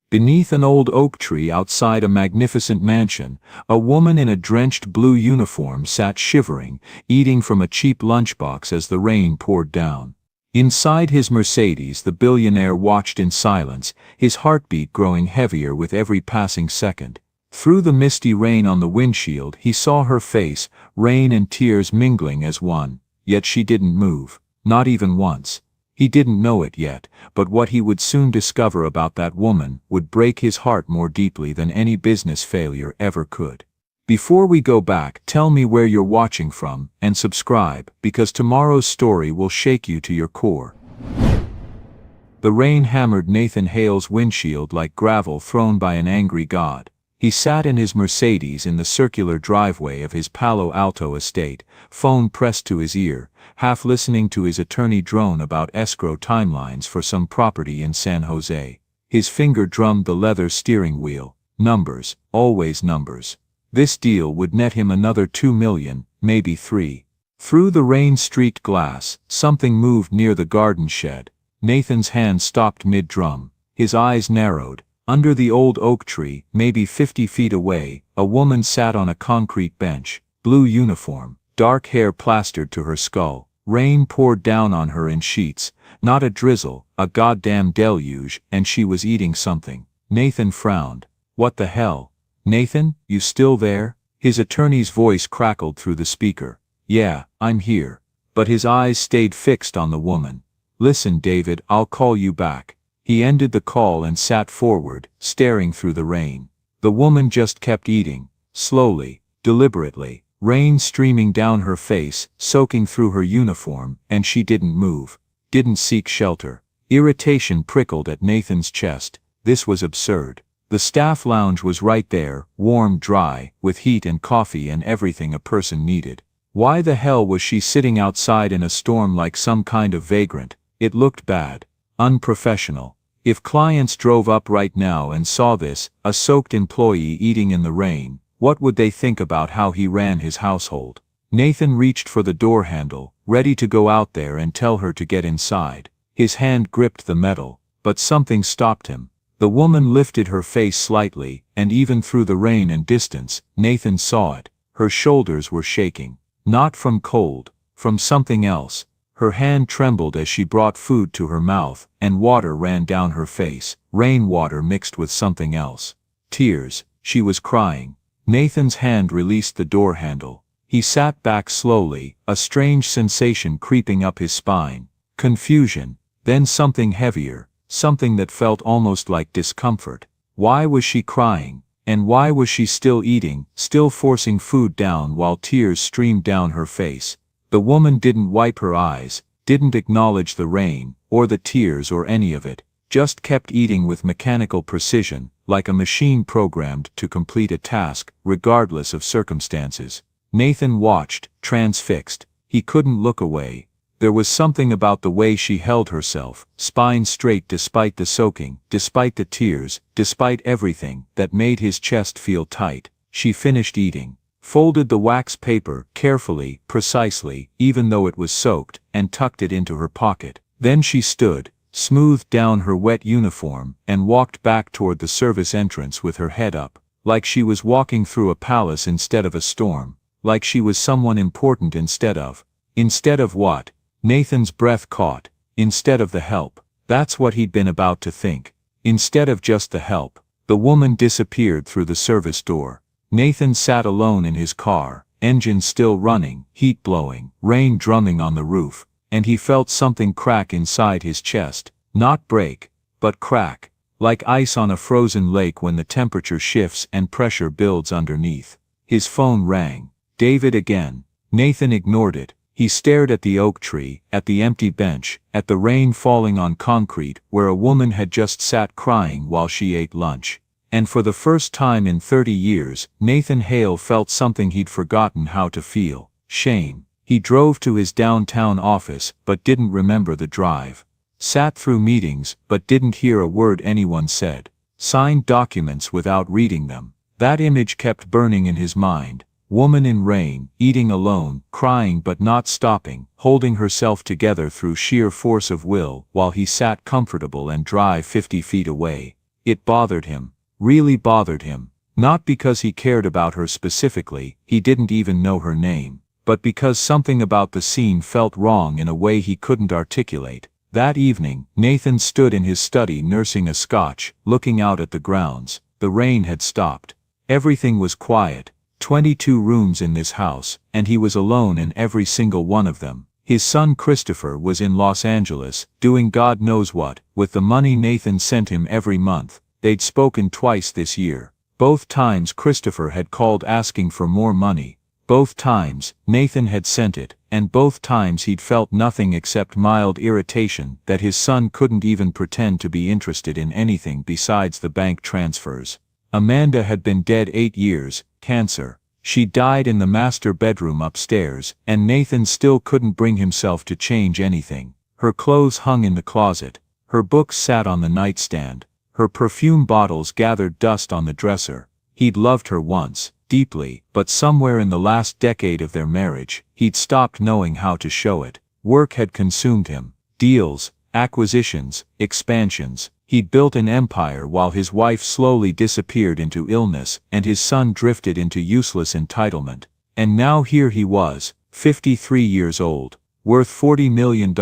Beneath an old oak tree outside a magnificent mansion, a woman in a drenched blue uniform sat shivering, eating from a cheap lunchbox as the rain poured down. Inside his Mercedes, the billionaire watched in silence, his heartbeat growing heavier with every passing second. Through the misty rain on the windshield, he saw her face, rain and tears mingling as one, yet she didn't move, not even once. He didn't know it yet, but what he would soon discover about that woman would break his heart more deeply than any business failure ever could. Before we go back, tell me where you're watching from, and subscribe, because tomorrow's story will shake you to your core. The rain hammered Nathan Hale's windshield like gravel thrown by an angry god. He sat in his Mercedes in the circular driveway of his Palo Alto estate, phone pressed to his ear, half listening to his attorney drone about escrow timelines for some property in San Jose. His finger drummed the leather steering wheel. Numbers, always numbers. This deal would net him another $2 million, maybe $3 million. Through the rain-streaked glass, something moved near the garden shed. Nathan's hand stopped mid-drum. His eyes narrowed. Under the old oak tree, maybe 50 feet away, a woman sat on a concrete bench, blue uniform, dark hair plastered to her skull. Rain poured down on her in sheets, not a drizzle, a goddamn deluge, and she was eating something. Nathan frowned. What the hell? Nathan, you still there? His attorney's voice crackled through the speaker. Yeah, I'm here. But his eyes stayed fixed on the woman. Listen, David, I'll call you back. He ended the call and sat forward, staring through the rain. The woman just kept eating, slowly, deliberately, rain streaming down her face, soaking through her uniform, and she didn't move, didn't seek shelter. Irritation prickled at Nathan's chest. This was absurd. The staff lounge was right there, warm, dry, with heat and coffee and everything a person needed. Why the hell was she sitting outside in a storm like some kind of vagrant? It looked bad, unprofessional. If clients drove up right now and saw this, a soaked employee eating in the rain, what would they think about how he ran his household? Nathan reached for the door handle, ready to go out there and tell her to get inside. His hand gripped the metal, but something stopped him. The woman lifted her face slightly, and even through the rain and distance, Nathan saw it. Her shoulders were shaking. Not from cold, from something else. Her hand trembled as she brought food to her mouth, and water ran down her face, rainwater mixed with something else. Tears. She was crying. Nathan's hand released the door handle. He sat back slowly, a strange sensation creeping up his spine. Confusion, then something heavier, something that felt almost like discomfort. Why was she crying? And why was she still eating, still forcing food down while tears streamed down her face? The woman didn't wipe her eyes, didn't acknowledge the rain, or the tears or any of it, just kept eating with mechanical precision, like a machine programmed to complete a task, regardless of circumstances. Nathan watched, transfixed. He couldn't look away. There was something about the way she held herself, spine straight despite the soaking, despite the tears, despite everything, that made his chest feel tight. She finished eating. Folded the wax paper carefully, precisely, even though it was soaked, and tucked it into her pocket. Then she stood, smoothed down her wet uniform, and walked back toward the service entrance with her head up, like she was walking through a palace instead of a storm, like she was someone important instead of what? Nathan's breath caught. Instead of the help. That's what he'd been about to think. Instead of just the help. The woman disappeared through the service door. Nathan sat alone in his car, engine still running, heat blowing, rain drumming on the roof, and he felt something crack inside his chest. Not break, but crack. Like ice on a frozen lake when the temperature shifts and pressure builds underneath. His phone rang. David again. Nathan ignored it. He stared at the oak tree, at the empty bench, at the rain falling on concrete where a woman had just sat crying while she ate lunch. And for the first time in 30 years, Nathan Hale felt something he'd forgotten how to feel: shame. He drove to his downtown office, but didn't remember the drive. Sat through meetings, but didn't hear a word anyone said. Signed documents without reading them. That image kept burning in his mind. Woman in rain, eating alone, crying but not stopping, holding herself together through sheer force of will while he sat comfortable and dry 50 feet away. It bothered him. Really bothered him. Not because he cared about her specifically, he didn't even know her name, but because something about the scene felt wrong in a way he couldn't articulate. That evening, Nathan stood in his study nursing a scotch, looking out at the grounds. The rain had stopped. Everything was quiet. 22 rooms in this house, and he was alone in every single one of them. His son Christopher was in Los Angeles, doing God knows what, with the money Nathan sent him every month. They'd spoken twice this year. Both times Christopher had called asking for more money. Both times, Nathan had sent it, and both times he'd felt nothing except mild irritation that his son couldn't even pretend to be interested in anything besides the bank transfers. Amanda had been dead 8 years, cancer. She died in the master bedroom upstairs, and Nathan still couldn't bring himself to change anything. Her clothes hung in the closet. Her books sat on the nightstand. Her perfume bottles gathered dust on the dresser. He'd loved her once, deeply, but somewhere in the last decade of their marriage, he'd stopped knowing how to show it. Work had consumed him. Deals, acquisitions, expansions. He'd built an empire while his wife slowly disappeared into illness and his son drifted into useless entitlement. And now here he was, 53 years old, worth $40 million,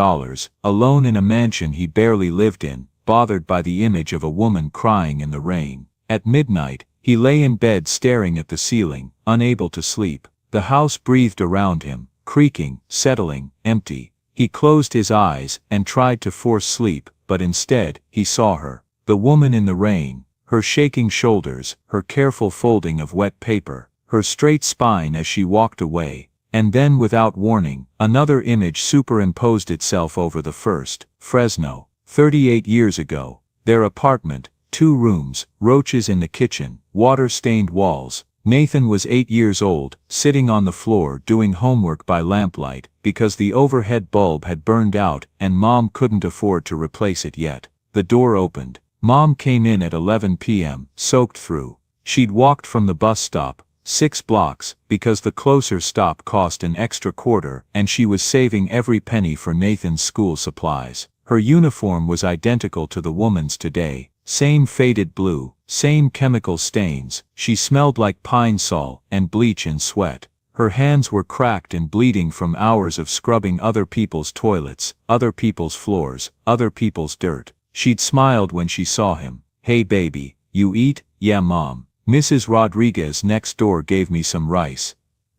alone in a mansion he barely lived in, bothered by the image of a woman crying in the rain. At midnight, he lay in bed staring at the ceiling, unable to sleep. The house breathed around him, creaking, settling, empty. He closed his eyes and tried to force sleep, but instead, he saw her. The woman in the rain, her shaking shoulders, her careful folding of wet paper, her straight spine as she walked away. And then without warning, another image superimposed itself over the first. Fresno, 38 years ago. Their apartment, 2 rooms, roaches in the kitchen, water-stained walls. Nathan was 8 years old, sitting on the floor doing homework by lamplight, because the overhead bulb had burned out and Mom couldn't afford to replace it yet. The door opened. Mom came in at 11 p.m., soaked through. She'd walked from the bus stop, 6 blocks, because the closer stop cost an extra quarter and she was saving every penny for Nathan's school supplies. Her uniform was identical to the woman's today. Same faded blue, same chemical stains. She smelled like pine sol and bleach and sweat. Her hands were cracked and bleeding from hours of scrubbing other people's toilets, other people's floors, other people's dirt. She'd smiled when she saw him. "Hey baby, you eat?" "Yeah Mom. Mrs. Rodriguez next door gave me some rice."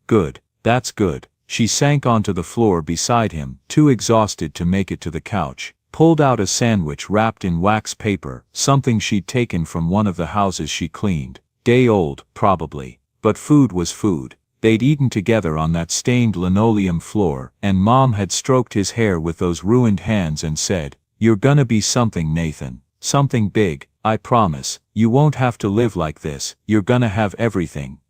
"Good, that's good." She sank onto the floor beside him, too exhausted to make it to the couch. Pulled out a sandwich wrapped in wax paper, something she'd taken from one of the houses she cleaned. Day old, probably. But food was food. They'd eaten together on that stained linoleum floor, and Mom had stroked his hair with those ruined hands and said, "You're gonna be something, Nathan. Something big, I promise. You won't have to live like this. You're gonna have everything."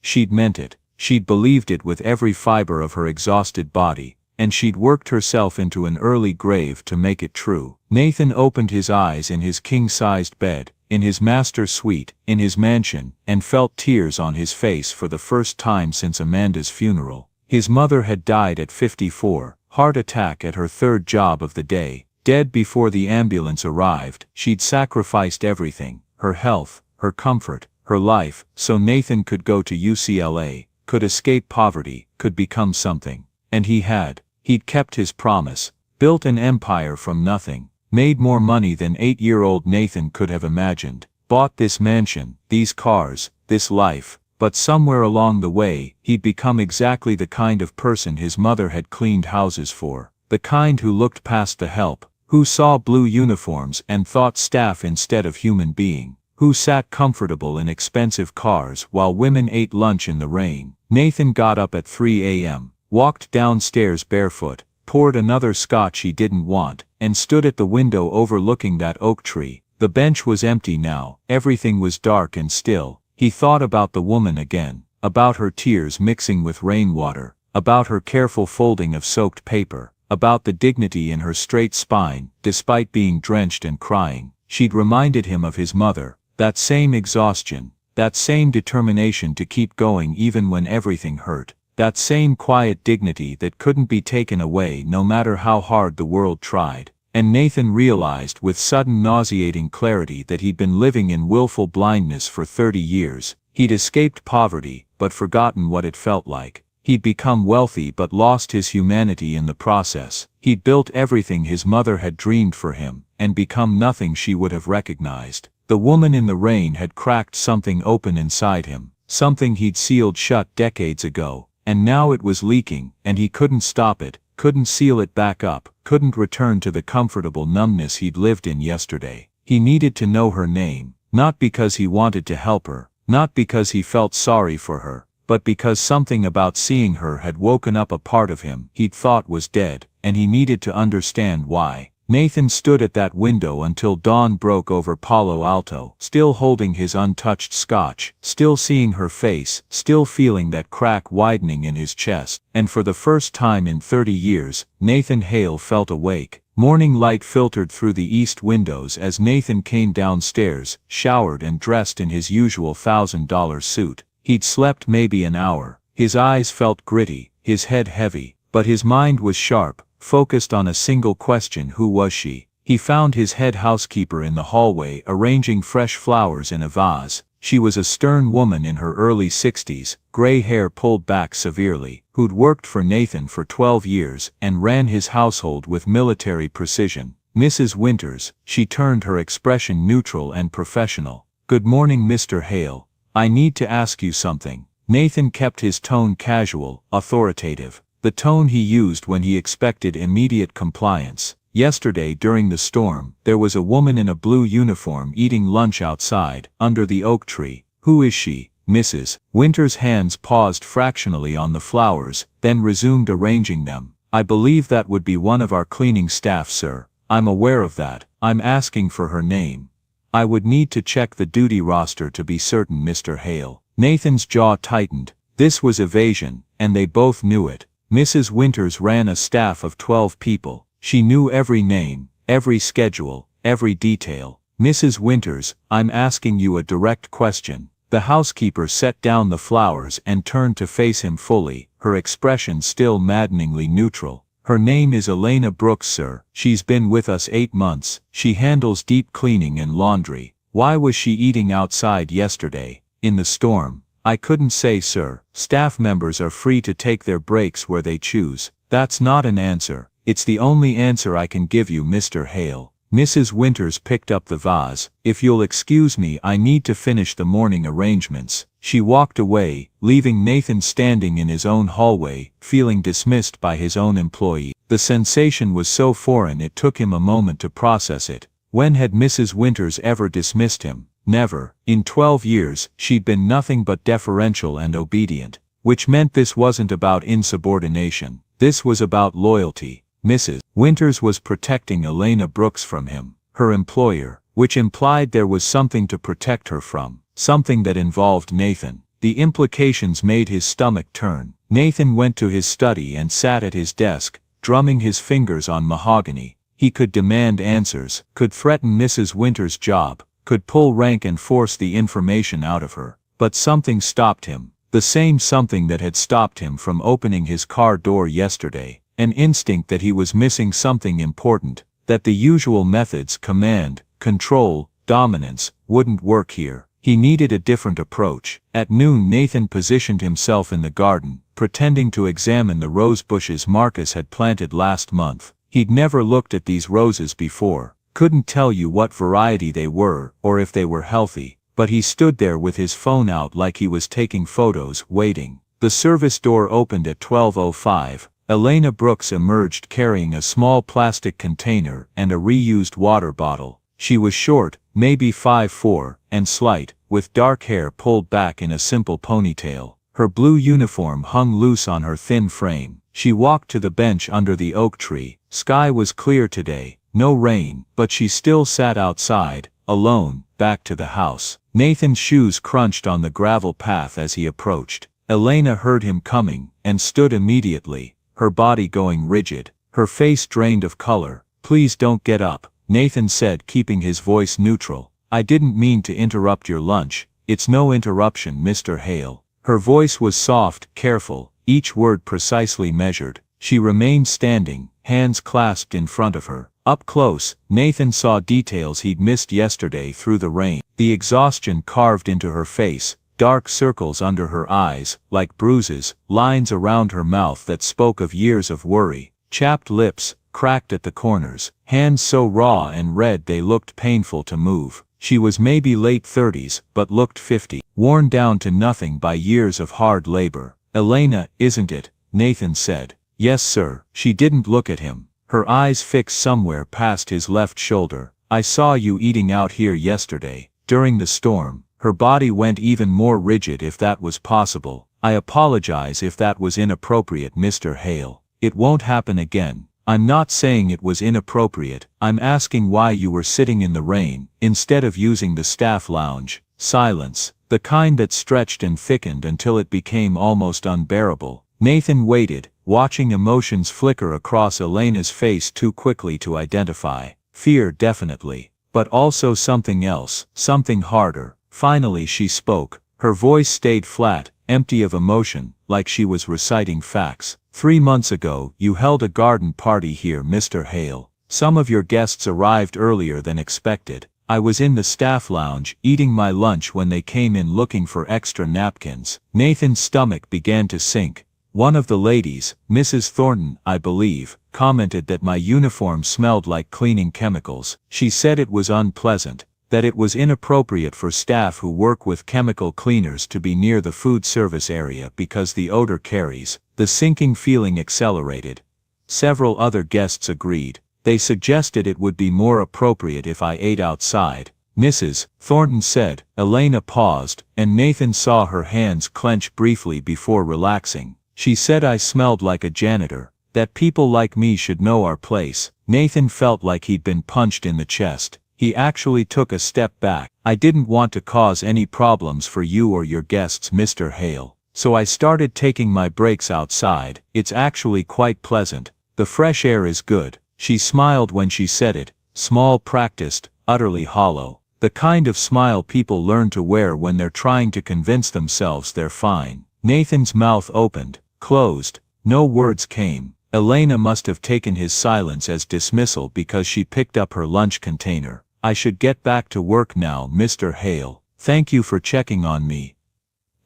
She'd meant it. She'd believed it with every fiber of her exhausted body. And she'd worked herself into an early grave to make it true. Nathan opened his eyes in his king-sized bed, in his master suite, in his mansion, and felt tears on his face for the first time since Amanda's funeral. His mother had died at 54, heart attack at her 3rd job of the day. Dead before the ambulance arrived. She'd sacrificed everything, her health, her comfort, her life, so Nathan could go to UCLA, could escape poverty, could become something. And he had. He'd kept his promise, built an empire from nothing, made more money than 8-year-old Nathan could have imagined, bought this mansion, these cars, this life, but somewhere along the way, he'd become exactly the kind of person his mother had cleaned houses for, the kind who looked past the help, who saw blue uniforms and thought staff instead of human being, who sat comfortable in expensive cars while women ate lunch in the rain. Nathan got up at 3 a.m. Walked downstairs barefoot, poured another scotch he didn't want, and stood at the window overlooking that oak tree. The bench was empty now, everything was dark and still. He thought about the woman again, about her tears mixing with rainwater, about her careful folding of soaked paper, about the dignity in her straight spine, despite being drenched and crying. She'd reminded him of his mother, that same exhaustion, that same determination to keep going even when everything hurt. That same quiet dignity that couldn't be taken away no matter how hard the world tried. and Nathan realized with sudden nauseating clarity that he'd been living in willful blindness for 30 years. He'd escaped poverty, but forgotten what it felt like. He'd become wealthy but lost his humanity in the process. He'd built everything his mother had dreamed for him, and become nothing she would have recognized. The woman in the rain had cracked something open inside him, something he'd sealed shut decades ago, and now it was leaking, and he couldn't stop it, couldn't seal it back up, couldn't return to the comfortable numbness he'd lived in yesterday. He needed to know her name, not because he wanted to help her, not because he felt sorry for her, but because something about seeing her had woken up a part of him he'd thought was dead, and he needed to understand why. Nathan stood at that window until dawn broke over Palo Alto, still holding his untouched scotch, still seeing her face, still feeling that crack widening in his chest, and for the first time in 30 years, Nathan Hale felt awake. Morning light filtered through the east windows as Nathan came downstairs, showered and dressed in his usual $1,000 suit. He'd slept maybe an hour. His eyes felt gritty, his head heavy, but his mind was sharp, focused on a single question: who was she? He found his head housekeeper in the hallway arranging fresh flowers in a vase. She was a stern woman in her early 60s, gray hair pulled back severely, who'd worked for Nathan for 12 years and ran his household with military precision. Mrs. Winters, she turned, her expression neutral and professional. "Good morning, Mr. Hale. I need to ask you something." Nathan kept his tone casual, authoritative, the tone he used when he expected immediate compliance. "Yesterday during the storm, there was a woman in a blue uniform eating lunch outside, under the oak tree. Who is she?" Mrs. Winters' hands paused fractionally on the flowers, then resumed arranging them. "I believe that would be one of our cleaning staff, sir." "I'm aware of that. I'm asking for her name." "I would need to check the duty roster to be certain, Mr. Hale." Nathan's jaw tightened. This was evasion, and they both knew it. Mrs. Winters ran a staff of 12 people. She knew every name, every schedule, every detail. "Mrs. Winters, I'm asking you a direct question." The housekeeper set down the flowers and turned to face him fully, her expression still maddeningly neutral. "Her name is Elena Brooks, sir. She's been with us 8 months. She handles deep cleaning and laundry." "Why was she eating outside yesterday, in the storm?" "I couldn't say, sir. Staff members are free to take their breaks where they choose." "That's not an answer." "It's the only answer I can give you, Mr. Hale." Mrs. Winters picked up the vase. "If you'll excuse me, I need to finish the morning arrangements." She walked away, leaving Nathan standing in his own hallway, feeling dismissed by his own employee. The sensation was so foreign it took him a moment to process it. When had Mrs. Winters ever dismissed him? Never. In 12 years, she'd been nothing but deferential and obedient. Which meant this wasn't about insubordination. This was about loyalty. Mrs. Winters was protecting Elena Brooks from him, her employer, which implied there was something to protect her from, something that involved Nathan. The implications made his stomach turn. Nathan went to his study and sat at his desk, drumming his fingers on mahogany. He could demand answers, could threaten Mrs. Winters' job, could pull rank and force the information out of her. But something stopped him. The same something that had stopped him from opening his car door yesterday. An instinct that he was missing something important, that the usual methods, command, control, dominance, wouldn't work here. He needed a different approach. At noon Nathan positioned himself in the garden, pretending to examine the rose bushes Marcus had planted last month. He'd never looked at these roses before, couldn't tell you what variety they were, or if they were healthy, but he stood there with his phone out like he was taking photos, waiting. The service door opened at 12:05. Elena Brooks emerged carrying a small plastic container and a reused water bottle. She was short, maybe 5'4", and slight, with dark hair pulled back in a simple ponytail. Her blue uniform hung loose on her thin frame. She walked to the bench under the oak tree. Sky was clear today, no rain, but she still sat outside, alone, back to the house. Nathan's shoes crunched on the gravel path as he approached. Elena heard him coming, and stood immediately, her body going rigid, her face drained of color. "Please don't get up," Nathan said, keeping his voice neutral. "I didn't mean to interrupt your lunch." "It's no interruption, Mr. Hale." Her voice was soft, careful, each word precisely measured. She remained standing, hands clasped in front of her. Up close, Nathan saw details he'd missed yesterday through the rain. The exhaustion carved into her face, dark circles under her eyes, like bruises, lines around her mouth that spoke of years of worry, chapped lips, cracked at the corners, hands so raw and red they looked painful to move. She was maybe late 30s, but looked 50, worn down to nothing by years of hard labor. "Elena, isn't it?" Nathan said. "Yes, sir." She didn't look at him, her eyes fixed somewhere past his left shoulder. "I saw you eating out here yesterday, during the storm." Her body went even more rigid if that was possible. "I apologize if that was inappropriate, Mr. Hale. It won't happen again." "I'm not saying it was inappropriate, I'm asking why you were sitting in the rain, instead of using the staff lounge." Silence, the kind that stretched and thickened until it became almost unbearable. Nathan waited, watching emotions flicker across Elena's face too quickly to identify. Fear definitely, but also something else, something harder. Finally she spoke. Her voice stayed flat, empty of emotion, like she was reciting facts. "3 months ago, you held a garden party here, Mr. Hale. Some of your guests arrived earlier than expected. I was in the staff lounge, eating my lunch when they came in looking for extra napkins." Nathan's stomach began to sink. "One of the ladies, Mrs. Thornton, I believe, commented that my uniform smelled like cleaning chemicals. She said it was unpleasant, that it was inappropriate for staff who work with chemical cleaners to be near the food service area because the odor carries." The sinking feeling accelerated. Several other guests agreed. They suggested it would be more appropriate if I ate outside. Mrs. Thornton said. Elena paused, and Nathan saw her hands clench briefly before relaxing. "She said I smelled like a janitor, that people like me should know our place." Nathan felt like he'd been punched in the chest. He actually took a step back. "I didn't want to cause any problems for you or your guests, Mr. Hale. So I started taking my breaks outside. It's actually quite pleasant. The fresh air is good." She smiled when she said it, small, practiced, utterly hollow. The kind of smile people learn to wear when they're trying to convince themselves they're fine. Nathan's mouth opened, closed. No words came. Elena must have taken his silence as dismissal because she picked up her lunch container. "I should get back to work now, Mr. Hale. Thank you for checking on me."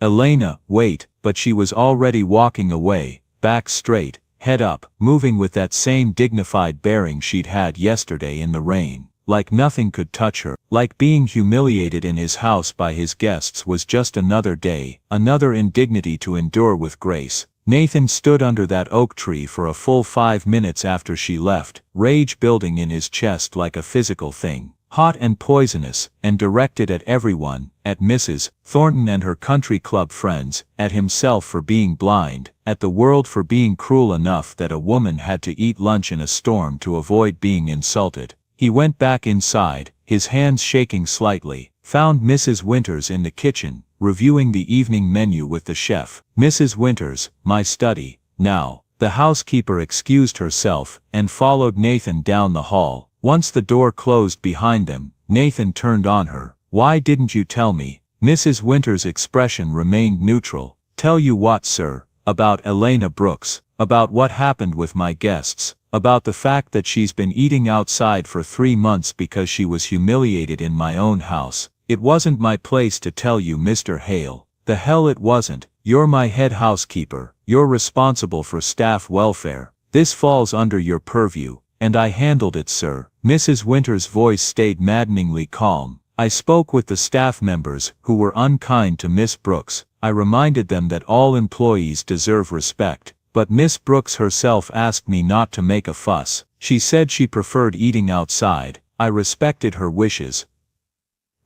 Elena, wait, but she was already walking away, back straight, head up, moving with that same dignified bearing she'd had yesterday in the rain, like nothing could touch her, like being humiliated in his house by his guests was just another day, another indignity to endure with grace. Nathan stood under that oak tree for a full 5 minutes after she left, rage building in his chest like a physical thing. Hot and poisonous, and directed at everyone, at Mrs. Thornton and her country club friends, at himself for being blind, at the world for being cruel enough that a woman had to eat lunch in a storm to avoid being insulted. He went back inside, his hands shaking slightly, found Mrs. Winters in the kitchen, reviewing the evening menu with the chef. "Mrs. Winters, my study, now." The housekeeper excused herself, and followed Nathan down the hall. Once the door closed behind them, Nathan turned on her. "Why didn't you tell me?" Mrs. Winters' expression remained neutral. "Tell you what, sir? About Elena Brooks, about what happened with my guests, about the fact that she's been eating outside for 3 months because she was humiliated in my own house. It wasn't my place to tell you, Mr. Hale. The hell it wasn't. You're my head housekeeper. You're responsible for staff welfare. This falls under your purview. And I handled it, sir." Mrs. Winters' voice stayed maddeningly calm. "I spoke with the staff members who were unkind to Miss Brooks. I reminded them that all employees deserve respect. But Miss Brooks herself asked me not to make a fuss. She said she preferred eating outside. I respected her wishes."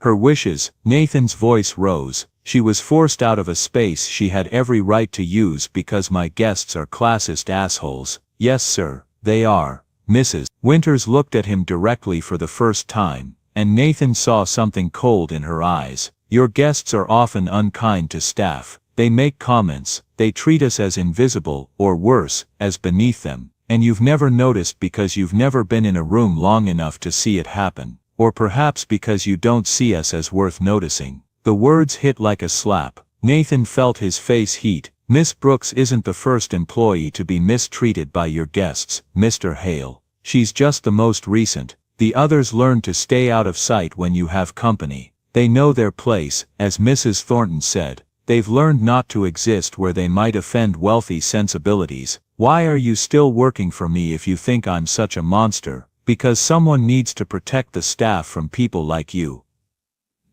Her wishes, Nathan's voice rose. "She was forced out of a space she had every right to use because my guests are classist assholes." "Yes, sir, they are." Mrs. Winters looked at him directly for the first time, and Nathan saw something cold in her eyes. "Your guests are often unkind to staff. They make comments, they treat us as invisible, or worse, as beneath them. And you've never noticed because you've never been in a room long enough to see it happen. Or perhaps because you don't see us as worth noticing." The words hit like a slap. Nathan felt his face heat, Miss Brooks isn't the first employee to be mistreated by your guests, Mr. Hale. She's just the most recent. The others learn to stay out of sight when you have company. They know their place, as Mrs. Thornton said. They've learned not to exist where they might offend wealthy sensibilities. Why are you still working for me if you think I'm such a monster? Because someone needs to protect the staff from people like you.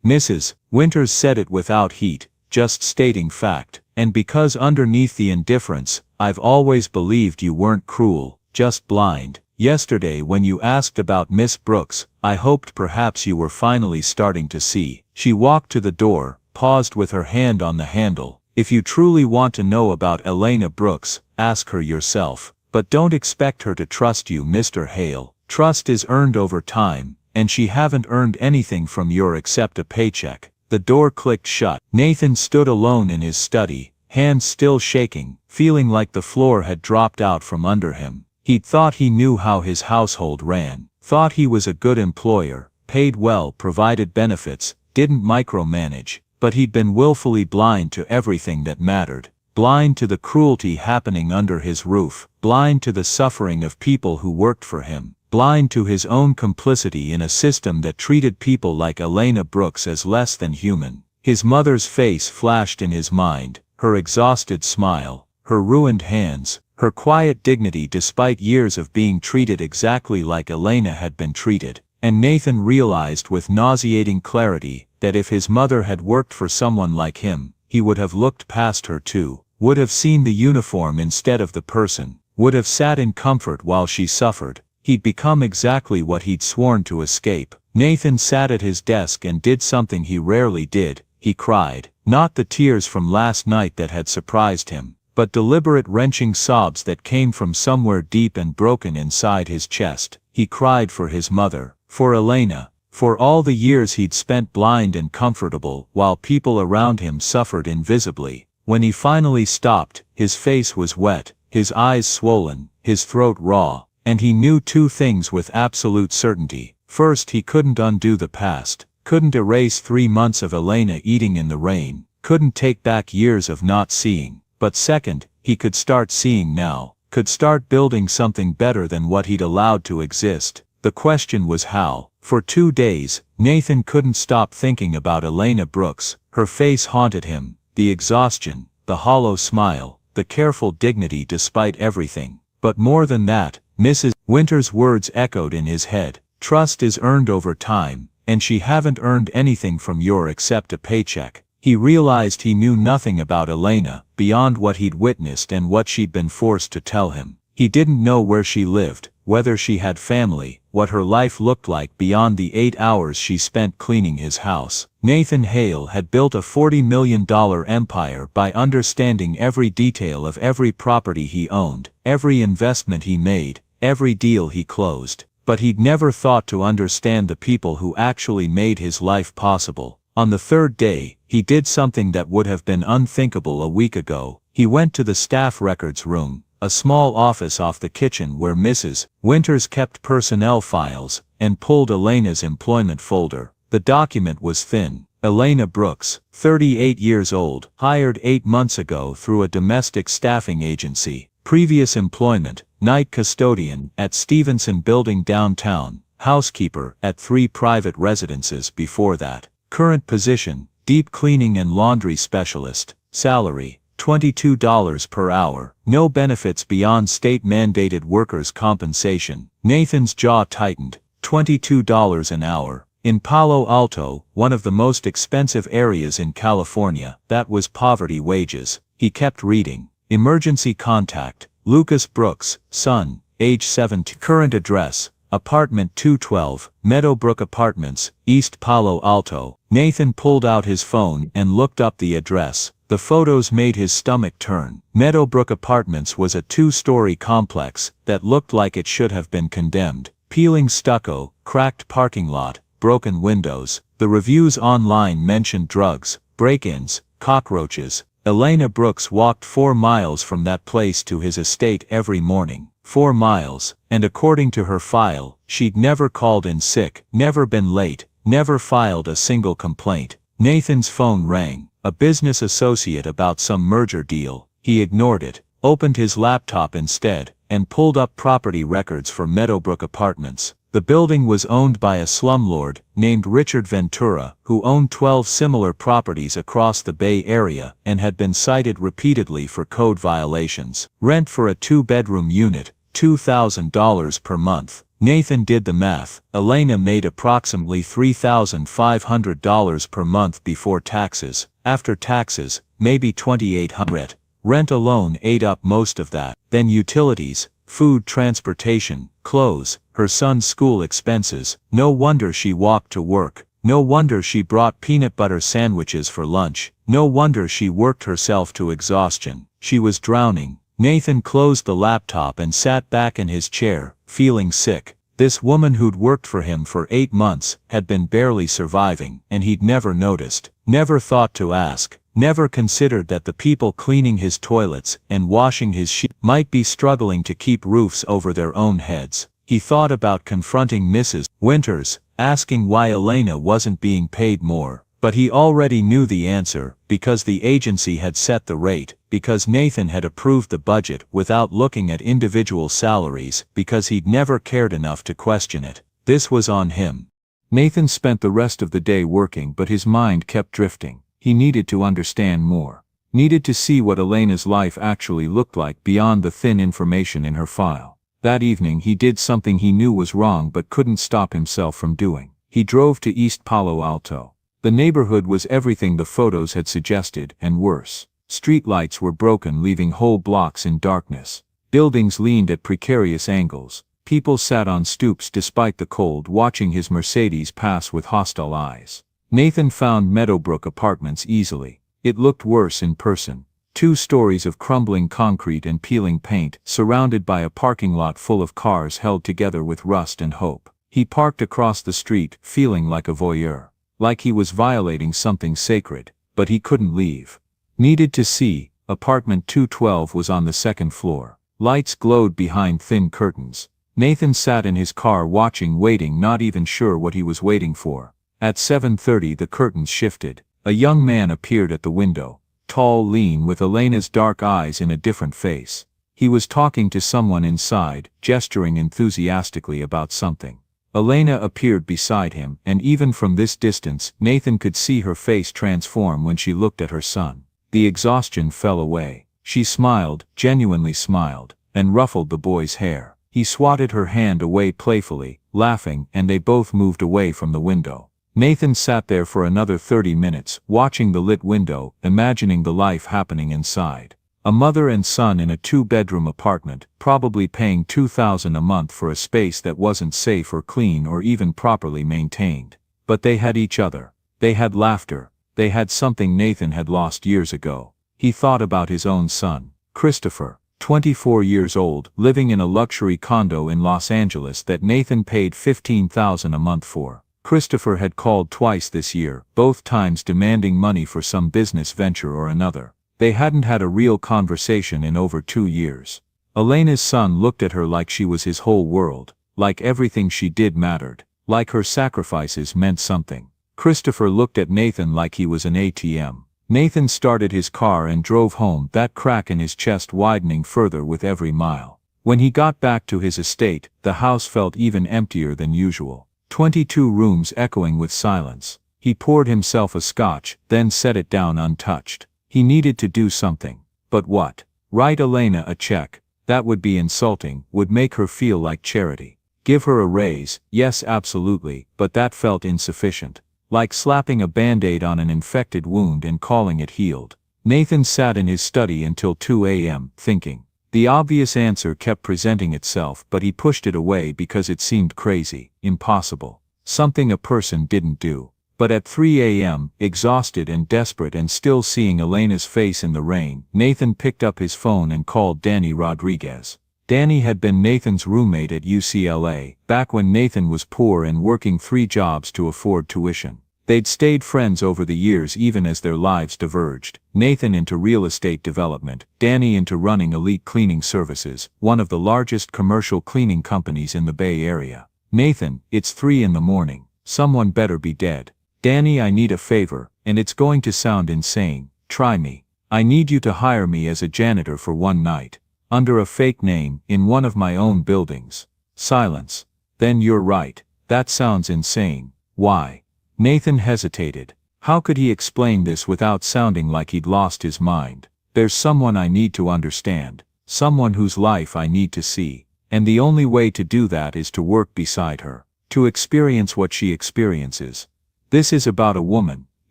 Mrs. Winters said it without heat, just stating fact. And because underneath the indifference, I've always believed you weren't cruel, just blind. Yesterday when you asked about Miss Brooks, I hoped perhaps you were finally starting to see. She walked to the door, paused with her hand on the handle. If you truly want to know about Elena Brooks, ask her yourself. But don't expect her to trust you, Mr. Hale. Trust is earned over time, and she haven't earned anything from you except a paycheck. The door clicked shut. Nathan stood alone in his study, hands still shaking, feeling like the floor had dropped out from under him. He'd thought he knew how his household ran, thought he was a good employer, paid well, provided benefits, didn't micromanage, but he'd been willfully blind to everything that mattered. Blind to the cruelty happening under his roof, blind to the suffering of people who worked for him, blind to his own complicity in a system that treated people like Elena Brooks as less than human. His mother's face flashed in his mind, her exhausted smile, her ruined hands, her quiet dignity despite years of being treated exactly like Elena had been treated. And Nathan realized with nauseating clarity that if his mother had worked for someone like him, he would have looked past her too, would have seen the uniform instead of the person, would have sat in comfort while she suffered. He'd become exactly what he'd sworn to escape. Nathan sat at his desk and did something he rarely did. He cried, not the tears from last night that had surprised him, but deliberate wrenching sobs that came from somewhere deep and broken inside his chest. He cried for his mother, for Elena, for all the years he'd spent blind and comfortable while people around him suffered invisibly. When he finally stopped, his face was wet, his eyes swollen, his throat raw, and he knew two things with absolute certainty. First, he couldn't undo the past, couldn't erase 3 months of Elena eating in the rain, couldn't take back years of not seeing. But second, he could start seeing now, could start building something better than what he'd allowed to exist. The question was how. For 2 days, Nathan couldn't stop thinking about Elena Brooks. Her face haunted him, the exhaustion, the hollow smile, the careful dignity despite everything. But more than that, Mrs. Winters' words echoed in his head. Trust is earned over time, and she haven't earned anything from you except a paycheck. He realized he knew nothing about Elena, beyond what he'd witnessed and what she'd been forced to tell him. He didn't know where she lived, whether she had family, what her life looked like beyond the 8 hours she spent cleaning his house. Nathan Hale had built a $40 million empire by understanding every detail of every property he owned, every investment he made, every deal he closed. But he'd never thought to understand the people who actually made his life possible. On the 3rd day, he did something that would have been unthinkable a week ago. He went to the staff records room, a small office off the kitchen where Mrs. Winters kept personnel files, and pulled Elena's employment folder. The document was thin. Elena Brooks, 38 years old, hired 8 months ago through a domestic staffing agency. Previous employment, night custodian at Stevenson Building downtown, housekeeper at 3 private residences before that. Current position, deep cleaning and laundry specialist. Salary, $22 per hour. No benefits beyond state-mandated workers' compensation. Nathan's jaw tightened. $22 an hour. In Palo Alto, one of the most expensive areas in California, that was poverty wages. He kept reading. Emergency contact, Lucas Brooks, son, age 17. Current address, apartment 212, Meadowbrook Apartments, East Palo Alto. Nathan pulled out his phone and looked up the address. The photos made his stomach turn. Meadowbrook Apartments was a 2-story complex that looked like it should have been condemned. Peeling stucco, cracked parking lot, broken windows. The reviews online mentioned drugs, break-ins, cockroaches. Elena Brooks walked 4 miles from that place to his estate every morning. 4 miles, and according to her file, she'd never called in sick, never been late, never filed a single complaint. Nathan's phone rang. A business associate about some merger deal. He ignored it, opened his laptop instead, and pulled up property records for Meadowbrook Apartments. The building was owned by a slumlord named Richard Ventura, who owned 12 similar properties across the Bay Area and had been cited repeatedly for code violations. Rent for a 2-bedroom unit, $2,000 per month. Nathan did the math. Elena made approximately $3,500 per month before taxes. After taxes, maybe $2,800. Rent alone ate up most of that. Then utilities, food, transportation, clothes, her son's school expenses. No wonder she walked to work. No wonder she brought peanut butter sandwiches for lunch. No wonder she worked herself to exhaustion. She was drowning. Nathan closed the laptop and sat back in his chair, feeling sick. This woman who'd worked for him for 8 months had been barely surviving, and he'd never noticed, never thought to ask, never considered that the people cleaning his toilets and washing his sheets might be struggling to keep roofs over their own heads. He thought about confronting Mrs. Winters, asking why Elena wasn't being paid more, but he already knew the answer, because the agency had set the rate, because Nathan had approved the budget without looking at individual salaries, because he'd never cared enough to question it. This was on him. Nathan spent the rest of the day working, but his mind kept drifting. He needed to understand more. Needed to see what Elena's life actually looked like beyond the thin information in her file. That evening he did something he knew was wrong but couldn't stop himself from doing. He drove to East Palo Alto. The neighborhood was everything the photos had suggested, and worse. Street lights were broken, leaving whole blocks in darkness. Buildings leaned at precarious angles. People sat on stoops despite the cold, watching his Mercedes pass with hostile eyes. Nathan found Meadowbrook Apartments easily. It looked worse in person. 2 stories of crumbling concrete and peeling paint, surrounded by a parking lot full of cars held together with rust and hope. He parked across the street, feeling like a voyeur. Like he was violating something sacred, but he couldn't leave. Needed to see. Apartment 212 was on the 2nd floor. Lights glowed behind thin curtains. Nathan sat in his car watching, waiting, not even sure what he was waiting for. At 7:30 the curtains shifted. A young man appeared at the window. Tall, lean, with Elena's dark eyes in a different face. He was talking to someone inside, gesturing enthusiastically about something. Elena appeared beside him, and even from this distance, Nathan could see her face transform when she looked at her son. The exhaustion fell away. She smiled, genuinely smiled, and ruffled the boy's hair. He swatted her hand away playfully, laughing, and they both moved away from the window. Nathan sat there for another 30 minutes, watching the lit window, imagining the life happening inside. A mother and son in a 2-bedroom apartment, probably paying $2,000 a month for a space that wasn't safe or clean or even properly maintained. But they had each other. They had laughter. They had something Nathan had lost years ago. He thought about his own son, Christopher, 24 years old, living in a luxury condo in Los Angeles that Nathan paid $15,000 a month for. Christopher had called twice this year, both times demanding money for some business venture or another. They hadn't had a real conversation in over 2 years. Elena's son looked at her like she was his whole world, like everything she did mattered, like her sacrifices meant something. Christopher looked at Nathan like he was an ATM. Nathan started his car and drove home, that crack in his chest widening further with every mile. When he got back to his estate, the house felt even emptier than usual. 22 rooms echoing with silence. He poured himself a scotch, then set it down untouched. He needed to do something. But what? Write Elena a check. That would be insulting, would make her feel like charity. Give her a raise, yes, absolutely, but that felt insufficient. Like slapping a band-aid on an infected wound and calling it healed. Nathan sat in his study until 2 a.m., thinking. The obvious answer kept presenting itself, but he pushed it away because it seemed crazy, impossible. Something a person didn't do. But at 3 a.m., exhausted and desperate and still seeing Elena's face in the rain, Nathan picked up his phone and called Danny Rodriguez. Danny had been Nathan's roommate at UCLA, back when Nathan was poor and working 3 jobs to afford tuition. They'd stayed friends over the years even as their lives diverged. Nathan into real estate development, Danny into running Elite Cleaning Services, one of the largest commercial cleaning companies in the Bay Area. Nathan, it's 3 in the morning. Someone better be dead. Danny, I need a favor, and it's going to sound insane. Try me. I need you to hire me as a janitor for one night. Under a fake name, in one of my own buildings. Silence. Then you're right. That sounds insane. Why? Nathan hesitated. How could he explain this without sounding like he'd lost his mind? There's someone I need to understand. Someone whose life I need to see. And the only way to do that is to work beside her. To experience what she experiences. This is about a woman.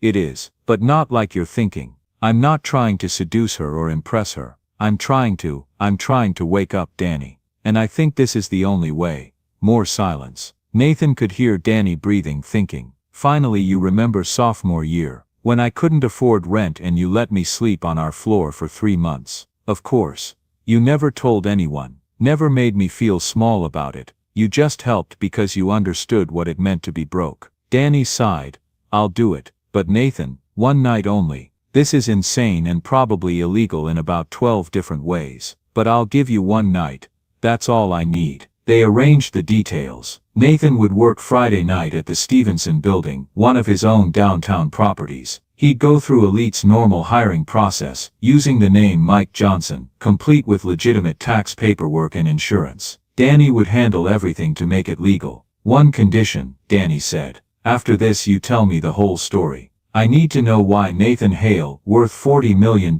It is. But not like you're thinking. I'm not trying to seduce her or impress her. I'm trying to wake up Danny. And I think this is the only way. More silence. Nathan could hear Danny breathing, thinking. Finally, you remember sophomore year, when I couldn't afford rent and you let me sleep on our floor for 3 months. Of course. You never told anyone. Never made me feel small about it. You just helped because you understood what it meant to be broke. Danny sighed. I'll do it. But Nathan, one night only. This is insane and probably illegal in about 12 different ways. But I'll give you one night. That's all I need. They arranged the details. Nathan would work Friday night at the Stevenson building, one of his own downtown properties. He'd go through Elite's normal hiring process, using the name Mike Johnson, complete with legitimate tax paperwork and insurance. Danny would handle everything to make it legal. One condition, Danny said. After this you tell me the whole story. I need to know why Nathan Hale, worth $40 million,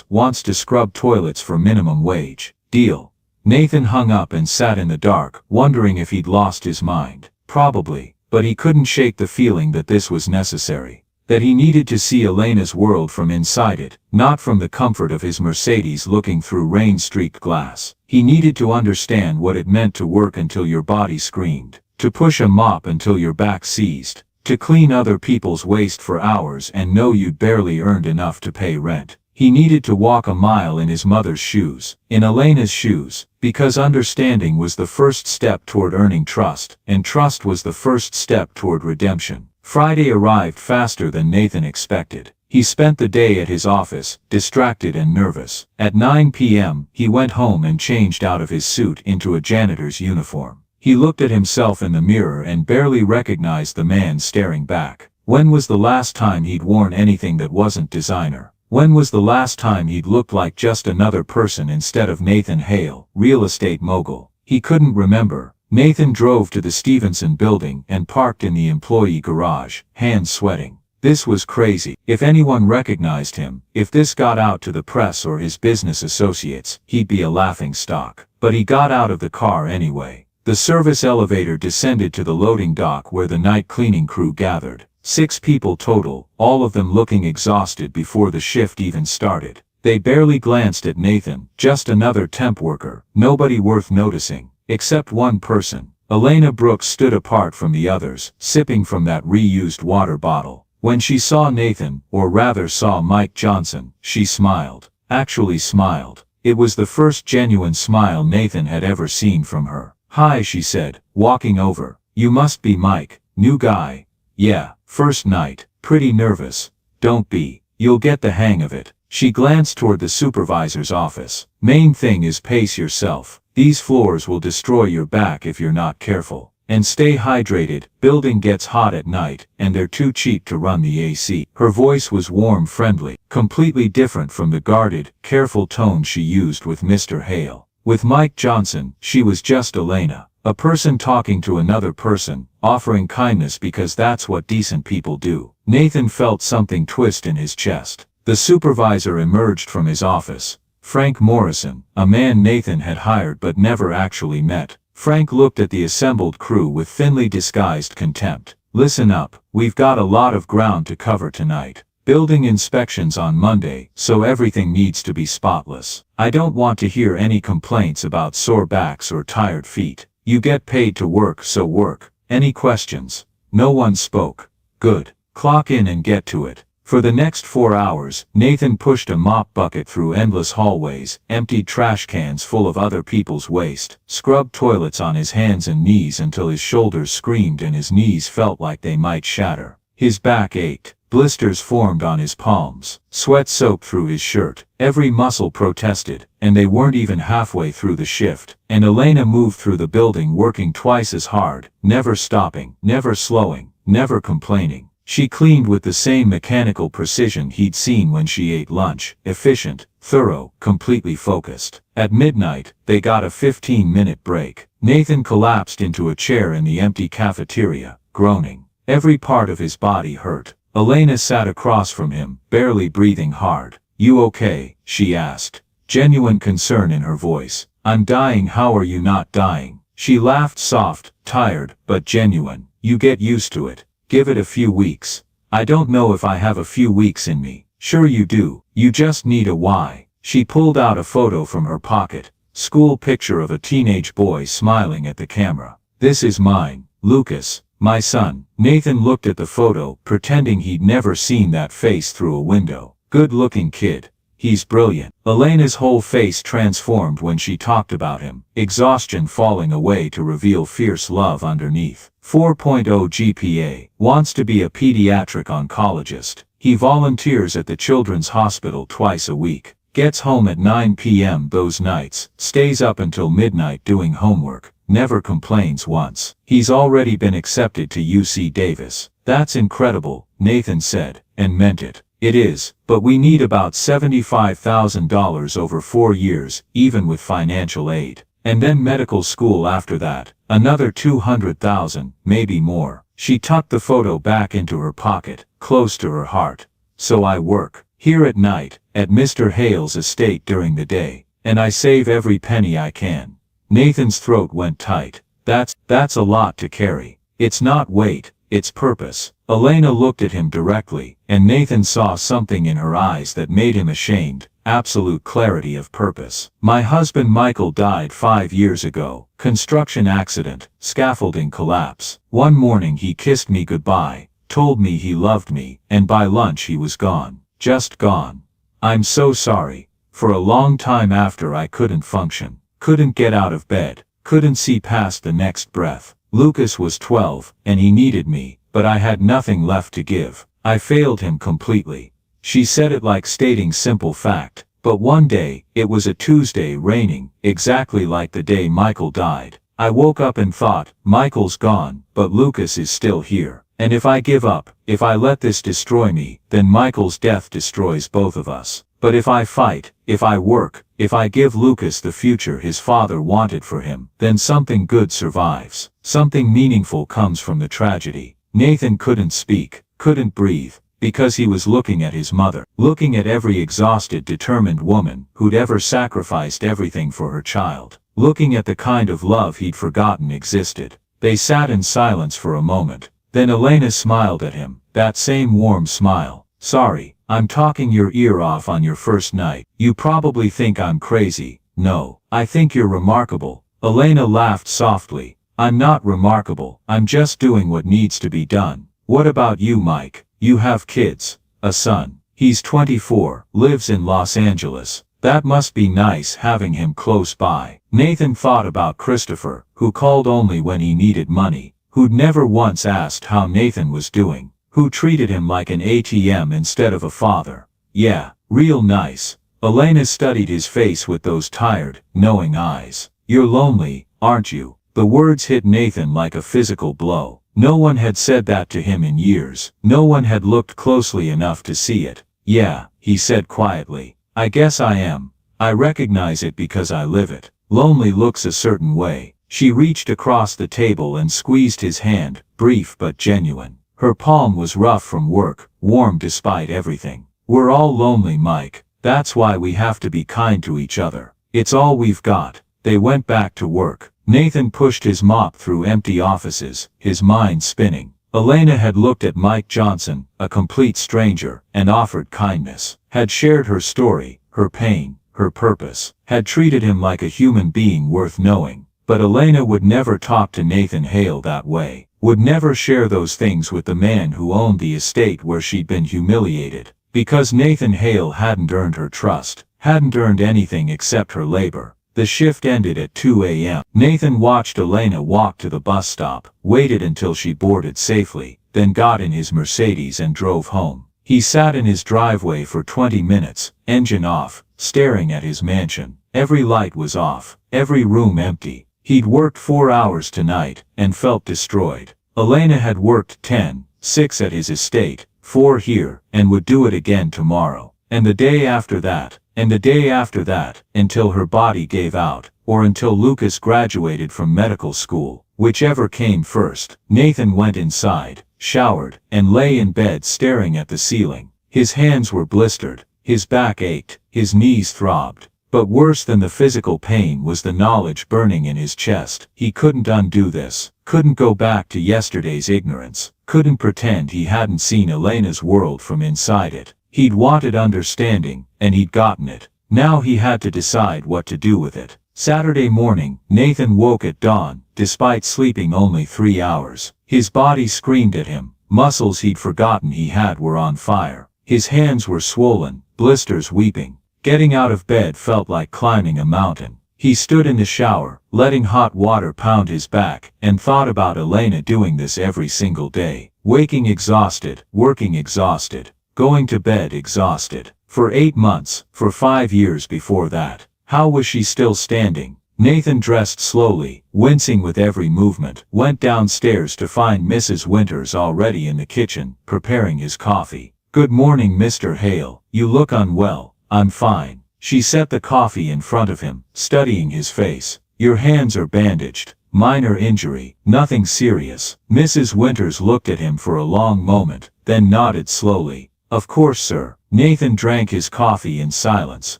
wants to scrub toilets for minimum wage. Deal. Nathan hung up and sat in the dark, wondering if he'd lost his mind. Probably, but he couldn't shake the feeling that this was necessary. That he needed to see Elena's world from inside it, not from the comfort of his Mercedes looking through rain-streaked glass. He needed to understand what it meant to work until your body screamed, to push a mop until your back seized, to clean other people's waste for hours and know you'd barely earned enough to pay rent. He needed to walk a mile in his mother's shoes, in Elena's shoes, because understanding was the first step toward earning trust, and trust was the first step toward redemption. Friday arrived faster than Nathan expected. He spent the day at his office, distracted and nervous. At 9 p.m., he went home and changed out of his suit into a janitor's uniform. He looked at himself in the mirror and barely recognized the man staring back. When was the last time he'd worn anything that wasn't designer? When was the last time he'd looked like just another person instead of Nathan Hale, real estate mogul? He couldn't remember. Nathan drove to the Stevenson building and parked in the employee garage, hands sweating. This was crazy. If anyone recognized him, if this got out to the press or his business associates, he'd be a laughingstock. But he got out of the car anyway. The service elevator descended to the loading dock where the night cleaning crew gathered. 6 people total, all of them looking exhausted before the shift even started. They barely glanced at Nathan, just another temp worker, nobody worth noticing. Except one person. Elena Brooks stood apart from the others, sipping from that reused water bottle. When she saw Nathan, or rather saw Mike Johnson, she smiled. Actually smiled. It was the first genuine smile Nathan had ever seen from her. Hi, she said, walking over. You must be Mike, new guy. Yeah, first night, pretty nervous. Don't be. You'll get the hang of it. She glanced toward the supervisor's office. Main thing is pace yourself. These floors will destroy your back if you're not careful. And stay hydrated. Building gets hot at night, and they're too cheap to run the AC. Her voice was warm, friendly, completely different from the guarded, careful tone she used with Mr. Hale. With Mike Johnson, she was just Elena, a person talking to another person, offering kindness because that's what decent people do. Nathan felt something twist in his chest. The supervisor emerged from his office. Frank Morrison, a man Nathan had hired but never actually met. Frank looked at the assembled crew with thinly disguised contempt. Listen up, we've got a lot of ground to cover tonight. Building inspections on Monday, so everything needs to be spotless. I don't want to hear any complaints about sore backs or tired feet. You get paid to work, so work. Any questions? No one spoke. Good. Clock in and get to it. For the next 4 hours, Nathan pushed a mop bucket through endless hallways, emptied trash cans full of other people's waste, scrubbed toilets on his hands and knees until his shoulders screamed and his knees felt like they might shatter. His back ached. Blisters formed on his palms. Sweat soaked through his shirt. Every muscle protested, and they weren't even halfway through the shift. And Elena moved through the building working twice as hard, never stopping, never slowing, never complaining. She cleaned with the same mechanical precision he'd seen when she ate lunch, efficient, thorough, completely focused. At midnight, they got a 15-minute break. Nathan collapsed into a chair in the empty cafeteria, groaning. Every part of his body hurt. Elena sat across from him, barely breathing hard. "You okay?" she asked, genuine concern in her voice. "I'm dying. How are you not dying?" She laughed, soft, tired, but genuine. "You get used to it. Give it a few weeks." "I don't know if I have a few weeks in me." "Sure you do. You just need a why." She pulled out a photo from her pocket. School picture of a teenage boy smiling at the camera. "This is mine, Lucas, my son." Nathan looked at the photo, pretending he'd never seen that face through a window. "Good-looking kid. He's brilliant." Elena's whole face transformed when she talked about him, exhaustion falling away to reveal fierce love underneath. 4.0 GPA, wants to be a pediatric oncologist. He volunteers at the Children's Hospital twice a week. Gets home at 9 p.m. those nights, stays up until midnight doing homework, never complains once. He's already been accepted to UC Davis. "That's incredible," Nathan said, and meant it. "It is, but we need about $75,000 over 4 years, even with financial aid. And then medical school after that, another $200,000, maybe more." She tucked the photo back into her pocket, close to her heart. "So I work here at night, at Mr. Hale's estate during the day, and I save every penny I can." Nathan's throat went tight. That's a lot to carry. It's not weight, it's purpose." Elena looked at him directly, and Nathan saw something in her eyes that made him ashamed. Absolute clarity of purpose. "My husband Michael died 5 years ago. Construction accident, scaffolding collapse. One morning he kissed me goodbye, told me he loved me, and by lunch he was gone. Just gone. I'm so sorry. For a long time after I couldn't function. Couldn't get out of bed. Couldn't see past the next breath. Lucas was 12, and he needed me, but I had nothing left to give. I failed him completely." She said it like stating simple fact. "But one day, it was a Tuesday, raining, exactly like the day Michael died. I woke up and thought, Michael's gone, but Lucas is still here. And if I give up, if I let this destroy me, then Michael's death destroys both of us. But if I fight, if I work, if I give Lucas the future his father wanted for him, then something good survives. Something meaningful comes from the tragedy." Nathan couldn't speak, couldn't breathe, because he was looking at his mother, looking at every exhausted, determined woman who'd ever sacrificed everything for her child, looking at the kind of love he'd forgotten existed. They sat in silence for a moment. Then Elena smiled at him, that same warm smile. "Sorry, I'm talking your ear off on your first night. You probably think I'm crazy. No, I think you're remarkable." Elena laughed softly. "I'm not remarkable. I'm just doing what needs to be done." "What about you, Mike? You have kids." "A son. He's 24, lives in Los Angeles." "That must be nice having him close by." Nathan thought about Christopher, who called only when he needed money, who'd never once asked how Nathan was doing, who treated him like an ATM instead of a father. "Yeah, real nice." Elena studied his face with those tired, knowing eyes. "You're lonely, aren't you?" The words hit Nathan like a physical blow. No one had said that to him in years. No one had looked closely enough to see it. "Yeah," he said quietly. "I guess I am. I recognize it because I live it. Lonely looks a certain way." She reached across the table and squeezed his hand, brief but genuine. Her palm was rough from work, warm despite everything. "We're all lonely, Mike. That's why we have to be kind to each other. It's all we've got." They went back to work. Nathan pushed his mop through empty offices, his mind spinning. Elena had looked at Mike Johnson, a complete stranger, and offered kindness. Had shared her story, her pain, her purpose. Had treated him like a human being worth knowing. But Elena would never talk to Nathan Hale that way. Would never share those things with the man who owned the estate where she'd been humiliated. Because Nathan Hale hadn't earned her trust. Hadn't earned anything except her labor. The shift ended at 2 a.m. Nathan watched Elena walk to the bus stop, waited until she boarded safely, then got in his Mercedes and drove home. He sat in his driveway for 20 minutes, engine off, staring at his mansion. Every light was off, every room empty. He'd worked 4 hours tonight, and felt destroyed. Elena had worked 10, 6 at his estate, 4 here, and would do it again tomorrow, and the day after that, and the day after that, until her body gave out, or until Lucas graduated from medical school, whichever came first. Nathan went inside, showered, and lay in bed staring at the ceiling. His hands were blistered, his back ached, his knees throbbed. But worse than the physical pain was the knowledge burning in his chest. He couldn't undo this, couldn't go back to yesterday's ignorance, couldn't pretend he hadn't seen Elena's world from inside it. He'd wanted understanding, and he'd gotten it. Now he had to decide what to do with it. Saturday morning, Nathan woke at dawn, despite sleeping only 3 hours. His body screamed at him. Muscles he'd forgotten he had were on fire. His hands were swollen, blisters weeping. Getting out of bed felt like climbing a mountain. He stood in the shower, letting hot water pound his back, and thought about Elena doing this every single day. Waking exhausted, working exhausted, going to bed exhausted. For 8 months, for 5 years before that. How was she still standing? Nathan dressed slowly, wincing with every movement, went downstairs to find Mrs. Winters already in the kitchen, preparing his coffee. "Good morning, Mr. Hale. You look unwell." "I'm fine." She set the coffee in front of him, studying his face. "Your hands are bandaged. Minor injury, nothing serious." Mrs. Winters looked at him for a long moment, then nodded slowly. "Of course, sir." Nathan drank his coffee in silence,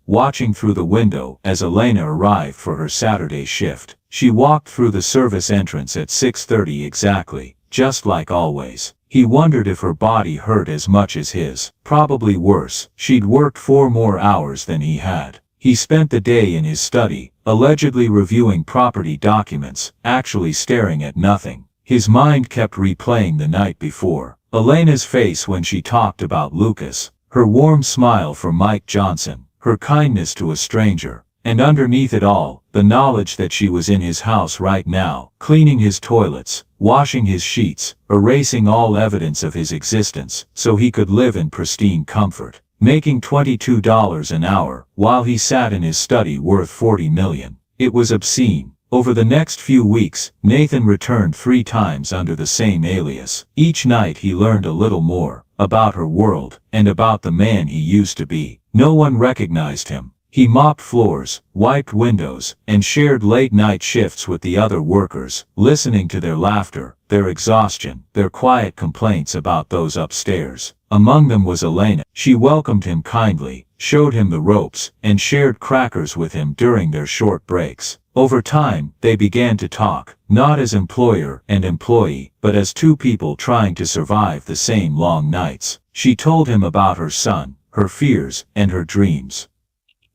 watching through the window as Elena arrived for her Saturday shift. She walked through the service entrance at 6:30 exactly, just like always. He wondered if her body hurt as much as his. Probably worse. She'd worked 4 more hours than he had. He spent the day in his study, allegedly reviewing property documents, actually staring at nothing. His mind kept replaying the night before. Elena's face when she talked about Lucas, her warm smile for Mike Johnson, her kindness to a stranger, and underneath it all, the knowledge that she was in his house right now, cleaning his toilets, washing his sheets, erasing all evidence of his existence, so he could live in pristine comfort, making $22 an hour, while he sat in his study worth $40 million. It was obscene. Over the next few weeks, Nathan returned 3 times under the same alias. Each night he learned a little more, about her world, and about the man he used to be. No one recognized him. He mopped floors, wiped windows, and shared late-night shifts with the other workers, listening to their laughter, their exhaustion, their quiet complaints about those upstairs. Among them was Elena. She welcomed him kindly, showed him the ropes, and shared crackers with him during their short breaks. Over time, they began to talk, not as employer and employee, but as 2 people trying to survive the same long nights. She told him about her son, her fears, and her dreams.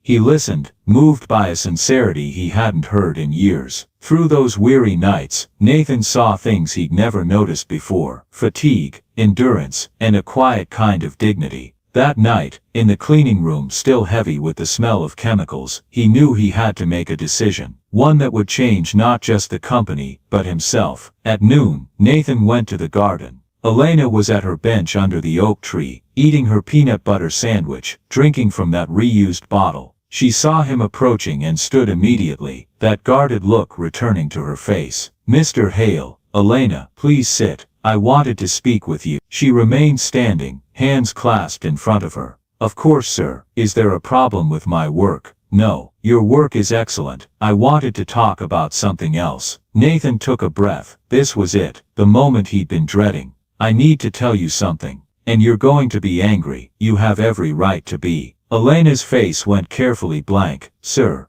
He listened, moved by a sincerity he hadn't heard in years. Through those weary nights, Nathan saw things he'd never noticed before: fatigue, endurance, and a quiet kind of dignity. That night, in the cleaning room still heavy with the smell of chemicals, he knew he had to make a decision. One that would change not just the company, but himself. At noon, Nathan went to the garden. Elena was at her bench under the oak tree, eating her peanut butter sandwich, drinking from that reused bottle. She saw him approaching and stood immediately, that guarded look returning to her face. "Mr. Hale." "Elena, please sit. I wanted to speak with you." She remained standing, hands clasped in front of her. "Of course, sir. Is there a problem with my work?" "No. Your work is excellent. I wanted to talk about something else." Nathan took a breath. This was it, the moment he'd been dreading. "I need to tell you something. And you're going to be angry. You have every right to be." Elena's face went carefully blank. "Sir.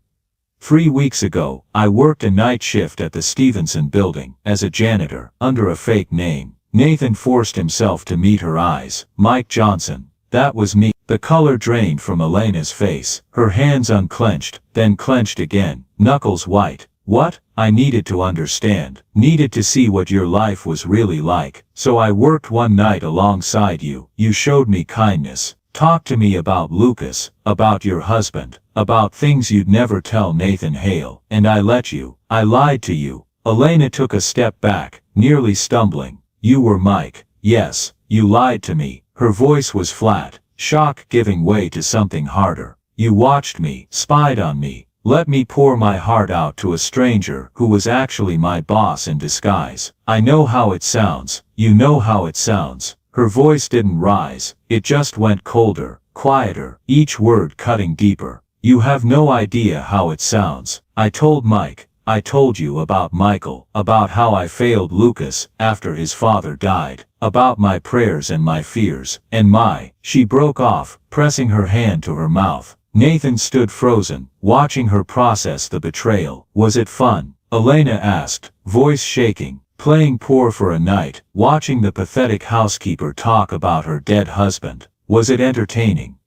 3 weeks ago, I worked a night shift at the Stevenson building, as a janitor, under a fake name." Nathan forced himself to meet her eyes. "Mike Johnson. That was me." The color drained from Elena's face. Her hands unclenched, then clenched again, knuckles white. "What?" "I needed to understand. Needed to see what your life was really like. So I worked one night alongside you. You showed me kindness. Talked to me about Lucas, about your husband, about things you'd never tell Nathan Hale, and I let you. I lied to you." Elena took a step back, nearly stumbling. "You were Mike. Yes, you lied to me." Her voice was flat, shock giving way to something harder. "You watched me, spied on me, Let me pour my heart out to a stranger who was actually my boss in disguise. I know how it sounds, you know how it sounds. Her voice didn't rise, it just went colder, quieter, each word cutting deeper. You have no idea how it sounds. I told Mike, I told you about Michael, about how I failed Lucas after his father died, about my prayers and my fears, and she broke off, pressing her hand to her mouth. Nathan stood frozen, watching her process the betrayal. Was it fun? Elena asked, voice shaking. Playing poor for a night, watching the pathetic housekeeper talk about her dead husband. Was it entertaining?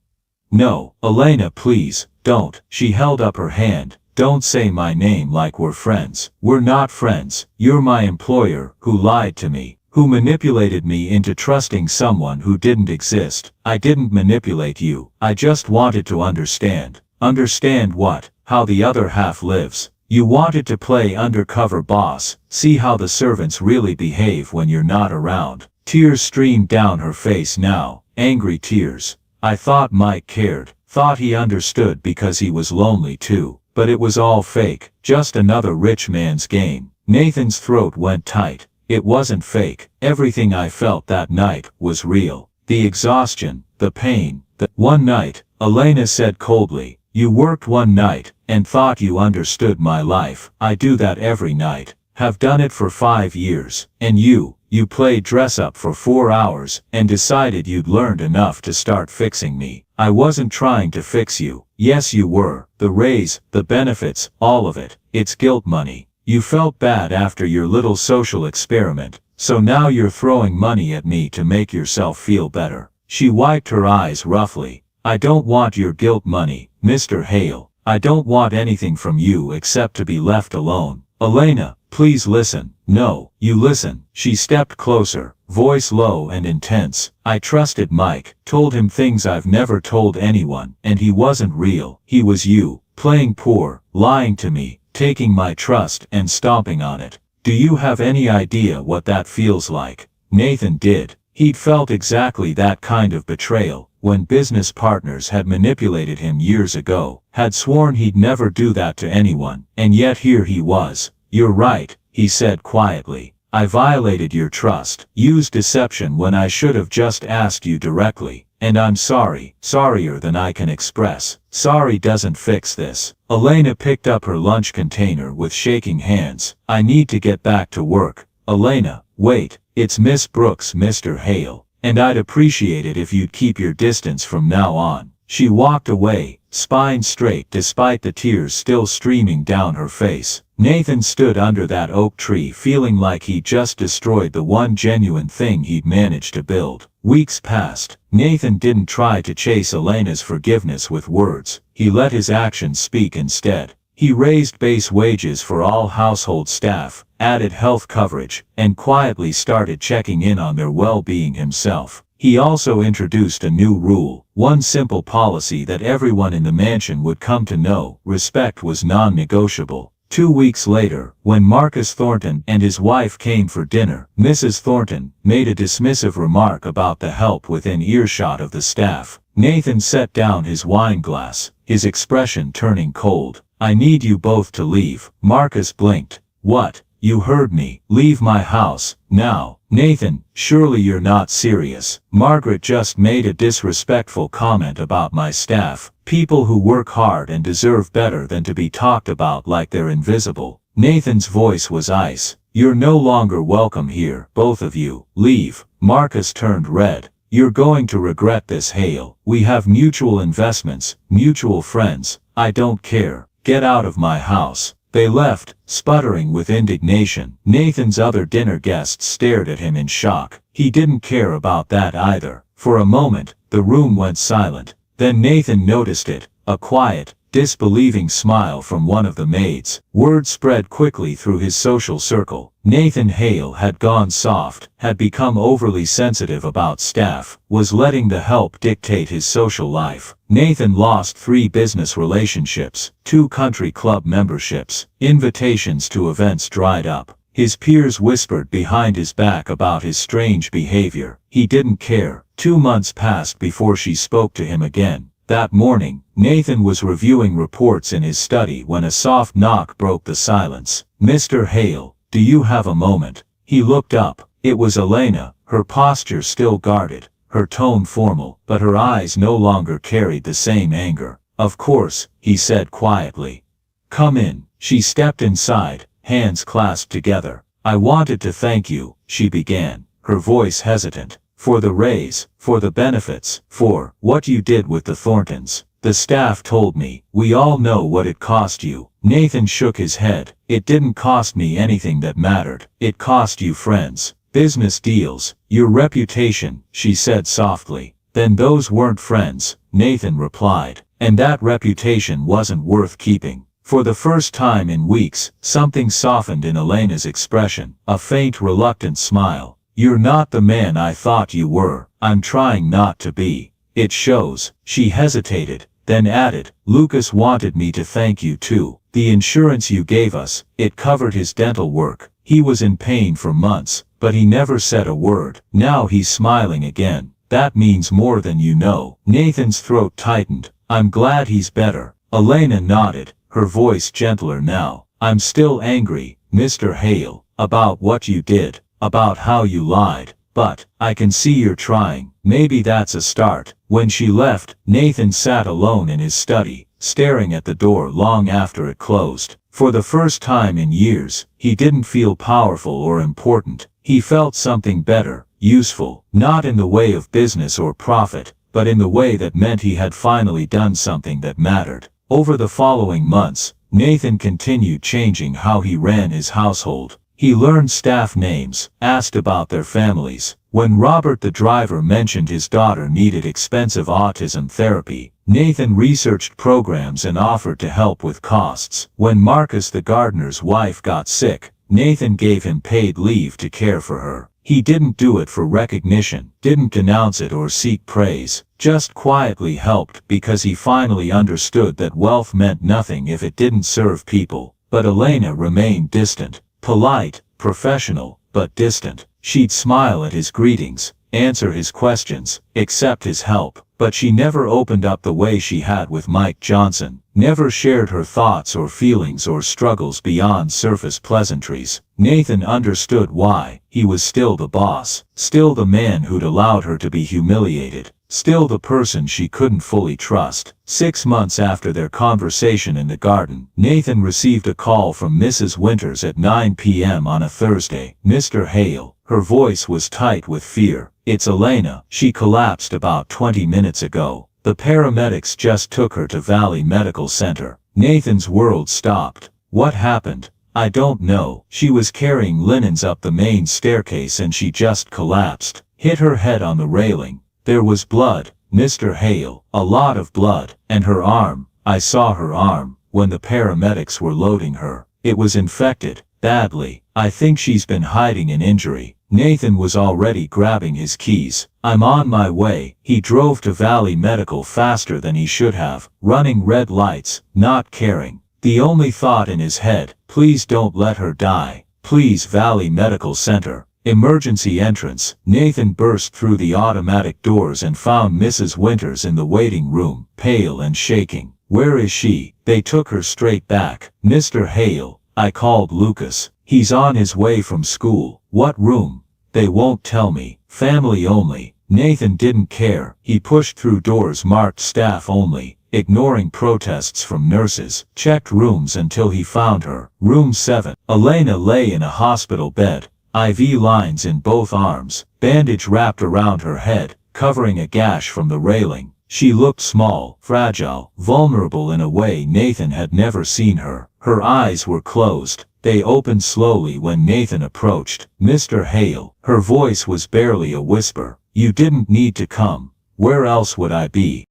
No, Elena, please, don't. She held up her hand. Don't say my name like we're friends. We're not friends. You're my employer, who lied to me, who manipulated me into trusting someone who didn't exist. I didn't manipulate you. I just wanted to understand. Understand what? How the other half lives. You wanted to play undercover boss, see how the servants really behave when you're not around. Tears streamed down her face now, angry tears. I thought Mike cared, thought he understood because he was lonely too. But it was all fake, just another rich man's game. Nathan's throat went tight. It wasn't fake. Everything I felt that night was real. The exhaustion, the pain, One night, Elena said coldly, you worked one night, and thought you understood my life. I do that every night. Have done it for 5 years. And you played dress up for 4 hours, and decided you'd learned enough to start fixing me. I wasn't trying to fix you. Yes you were. The raise, the benefits, all of it. It's guilt money. You felt bad after your little social experiment, so now you're throwing money at me to make yourself feel better. She wiped her eyes roughly. I don't want your guilt money, Mr. Hale. I don't want anything from you except to be left alone. Elena, please listen. No, you listen. She stepped closer, voice low and intense. I trusted Mike, told him things I've never told anyone, and he wasn't real. He was you, playing poor, lying to me, taking my trust and stomping on it. Do you have any idea what that feels like? Nathan did. He'd felt exactly that kind of betrayal, when business partners had manipulated him years ago, had sworn he'd never do that to anyone, and yet here he was. You're right, he said quietly. I violated your trust, used deception when I should have just asked you directly, and I'm sorry, sorrier than I can express. Sorry doesn't fix this. Elena picked up her lunch container with shaking hands. I need to get back to work. Elena, wait, it's Miss Brooks, Mr. Hale, and I'd appreciate it if you'd keep your distance from now on. She walked away, spine straight despite the tears still streaming down her face. Nathan stood under that oak tree feeling like he'd just destroyed the one genuine thing he'd managed to build. Weeks passed. Nathan didn't try to chase Elena's forgiveness with words. He let his actions speak instead. He raised base wages for all household staff, added health coverage, and quietly started checking in on their well-being himself. He also introduced a new rule, one simple policy that everyone in the mansion would come to know: respect was non-negotiable. 2 weeks later, when Marcus Thornton and his wife came for dinner, Mrs. Thornton made a dismissive remark about the help within earshot of the staff. Nathan set down his wine glass, his expression turning cold. I need you both to leave. Marcus blinked. What? You heard me. Leave my house, now. Nathan, surely you're not serious. Margaret just made a disrespectful comment about my staff. People who work hard and deserve better than to be talked about like they're invisible. Nathan's voice was ice. You're no longer welcome here, both of you. Leave. Marcus turned red. You're going to regret this, Hale. We have mutual investments, mutual friends. I don't care. Get out of my house. They left, sputtering with indignation. Nathan's other dinner guests stared at him in shock. He didn't care about that either. For a moment, the room went silent. Then Nathan noticed it, a quiet, disbelieving smile from one of the maids. Word spread quickly through his social circle. Nathan Hale had gone soft, had become overly sensitive about staff, was letting the help dictate his social life. Nathan lost 3 business relationships, 2 country club memberships. Invitations to events dried up. His peers whispered behind his back about his strange behavior. He didn't care. 2 months passed before she spoke to him again. That morning, Nathan was reviewing reports in his study when a soft knock broke the silence. "Mr. Hale, do you have a moment?" He looked up. It was Elena, her posture still guarded, her tone formal, but her eyes no longer carried the same anger. "Of course," he said quietly. "Come in." She stepped inside, hands clasped together. "I wanted to thank you," she began, her voice hesitant, "for the raise, for the benefits, for what you did with the Thorntons. The staff told me, we all know what it cost you." Nathan shook his head. "It didn't cost me anything that mattered. It cost you friends, business deals, your reputation," she said softly. "Then those weren't friends," Nathan replied, "and that reputation wasn't worth keeping." For the first time in weeks, something softened in Elena's expression, a faint reluctant smile. "You're not the man I thought you were. I'm trying not to be. It shows." She hesitated, then added, "Lucas wanted me to thank you too. The insurance you gave us, it covered his dental work. He was in pain for months, but he never said a word." Now he's smiling again. "That means more than you know." Nathan's throat tightened. "I'm glad he's better." Elena nodded, her voice gentler now. "I'm still angry, Mr. Hale, about what you did, about how you lied, but I can see you're trying. Maybe that's a start." When she left, Nathan sat alone in his study, staring at the door long after it closed. For the first time in years, he didn't feel powerful or important. He felt something better, useful, not in the way of business or profit, but in the way that meant he had finally done something that mattered. Over the following months, Nathan continued changing how he ran his household. He learned staff names, asked about their families. When Robert the driver mentioned his daughter needed expensive autism therapy, Nathan researched programs and offered to help with costs. When Marcus the gardener's wife got sick, Nathan gave him paid leave to care for her. He didn't do it for recognition, didn't denounce it or seek praise, just quietly helped because he finally understood that wealth meant nothing if it didn't serve people. But Elena remained distant, polite, professional, but distant. She'd smile at his greetings, answer his questions, accept his help, but she never opened up the way she had with Mike Johnson, never shared her thoughts or feelings or struggles beyond surface pleasantries. Nathan understood why. He was still the boss, still the man who'd allowed her to be humiliated, still the person she couldn't fully trust. 6 months after their conversation in the garden, Nathan received a call from Mrs. Winters at 9 p.m. on a Thursday. "Mr. Hale." Her voice was tight with fear. "It's Elena. She collapsed about 20 minutes ago. The paramedics just took her to Valley Medical Center." Nathan's world stopped. "What happened?" "I don't know. She was carrying linens up the main staircase and she just collapsed, hit her head on the railing. There was blood, Mr. Hale, a lot of blood, and her arm. I saw her arm when the paramedics were loading her. It was infected, badly. I think she's been hiding an injury." Nathan was already grabbing his keys. "I'm on my way." He drove to Valley Medical faster than he should have, running red lights, not caring. The only thought in his head, "Please don't let her die. Please, Valley Medical Center." Emergency entrance. Nathan burst through the automatic doors and found Mrs. Winters in the waiting room, pale and shaking. "Where is she?" They took her straight back. "Mr. Hale, I called Lucas. He's on his way from school." "What room?" "They won't tell me. Family only." Nathan didn't care. He pushed through doors marked staff only, ignoring protests from nurses, checked rooms until he found her. Room 7. Elena lay in a hospital bed, IV lines in both arms, bandage wrapped around her head, covering a gash from the railing. She looked small, fragile, vulnerable in a way Nathan had never seen her. Her eyes were closed. They opened slowly when Nathan approached. "Mr. Hale." Her voice was barely a whisper. "You didn't need to come. Where else would I be?"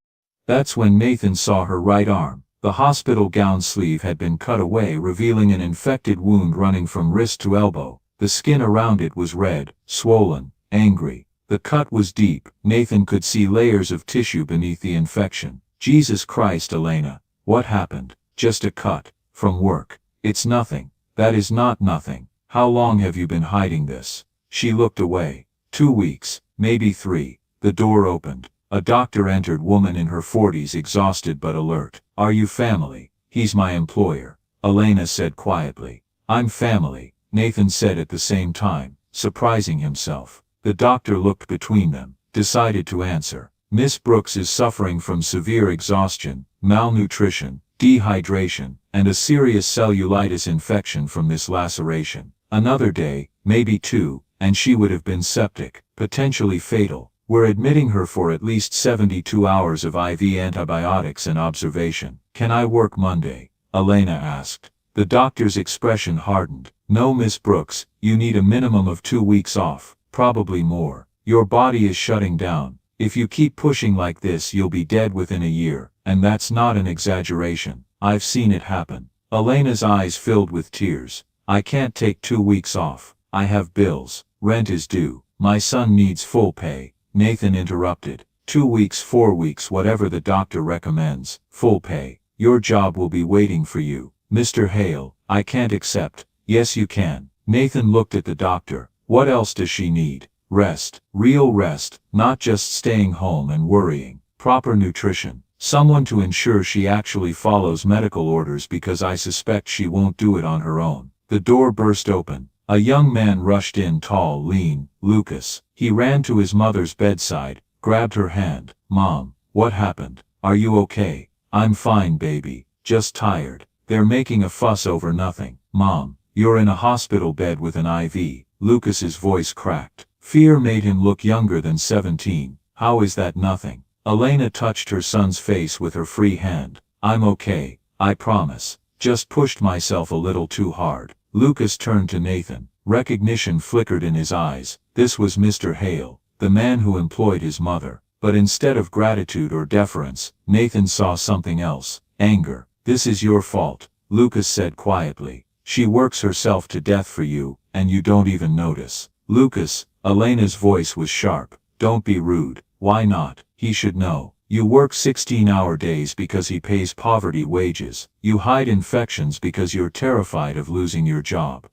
That's when Nathan saw her right arm. The hospital gown sleeve had been cut away, revealing an infected wound running from wrist to elbow. The skin around it was red, swollen, angry. The cut was deep. Nathan could see layers of tissue beneath the infection. "Jesus Christ, Elena. What happened?" "Just a cut. From work." "It's nothing." "That is not nothing. How long have you been hiding this?" She looked away. 2 weeks, maybe 3. The door opened. A doctor entered, woman in her 40s, exhausted but alert. Are you family? He's my employer, Elena said quietly. I'm family, Nathan said at the same time, surprising himself. The doctor looked between them, decided to answer. Miss Brooks is suffering from severe exhaustion, malnutrition, dehydration, and a serious cellulitis infection from this laceration. Another day, maybe two, and she would have been septic, potentially fatal. We're admitting her for at least 72 hours of IV antibiotics and observation. Can I work Monday? Elena asked. The doctor's expression hardened. No, Miss Brooks, you need a minimum of 2 weeks off, probably more. Your body is shutting down. If you keep pushing like this, you'll be dead within a year, and that's not an exaggeration. I've seen it happen. Elena's eyes filled with tears. I can't take 2 weeks off. I have bills. Rent is due. My son needs full pay. Nathan interrupted. 2 weeks, 4 weeks, whatever the doctor recommends. Full pay. Your job will be waiting for you. Mr. Hale, I can't accept. Yes, you can. Nathan looked at the doctor. What else does she need? Rest. Real rest, not just staying home and worrying. Proper nutrition. Someone to ensure she actually follows medical orders, because I suspect she won't do it on her own. The door burst open. A young man rushed in, tall, lean, Lucas. He ran to his mother's bedside, grabbed her hand. Mom, what happened? Are you okay? I'm fine, baby. Just tired. They're making a fuss over nothing. Mom, you're in a hospital bed with an IV. Lucas's voice cracked. Fear made him look younger than 17. How is that nothing? Elena touched her son's face with her free hand. I'm okay, I promise. Just pushed myself a little too hard. Lucas turned to Nathan. Recognition flickered in his eyes. This was Mr. Hale, the man who employed his mother. But instead of gratitude or deference, Nathan saw something else. Anger. This is your fault, Lucas said quietly. She works herself to death for you, and you don't even notice. Lucas, Elena's voice was sharp. Don't be rude. Why not? He should know. You work 16-hour days because he pays poverty wages. You hide infections because you're terrified of losing your job.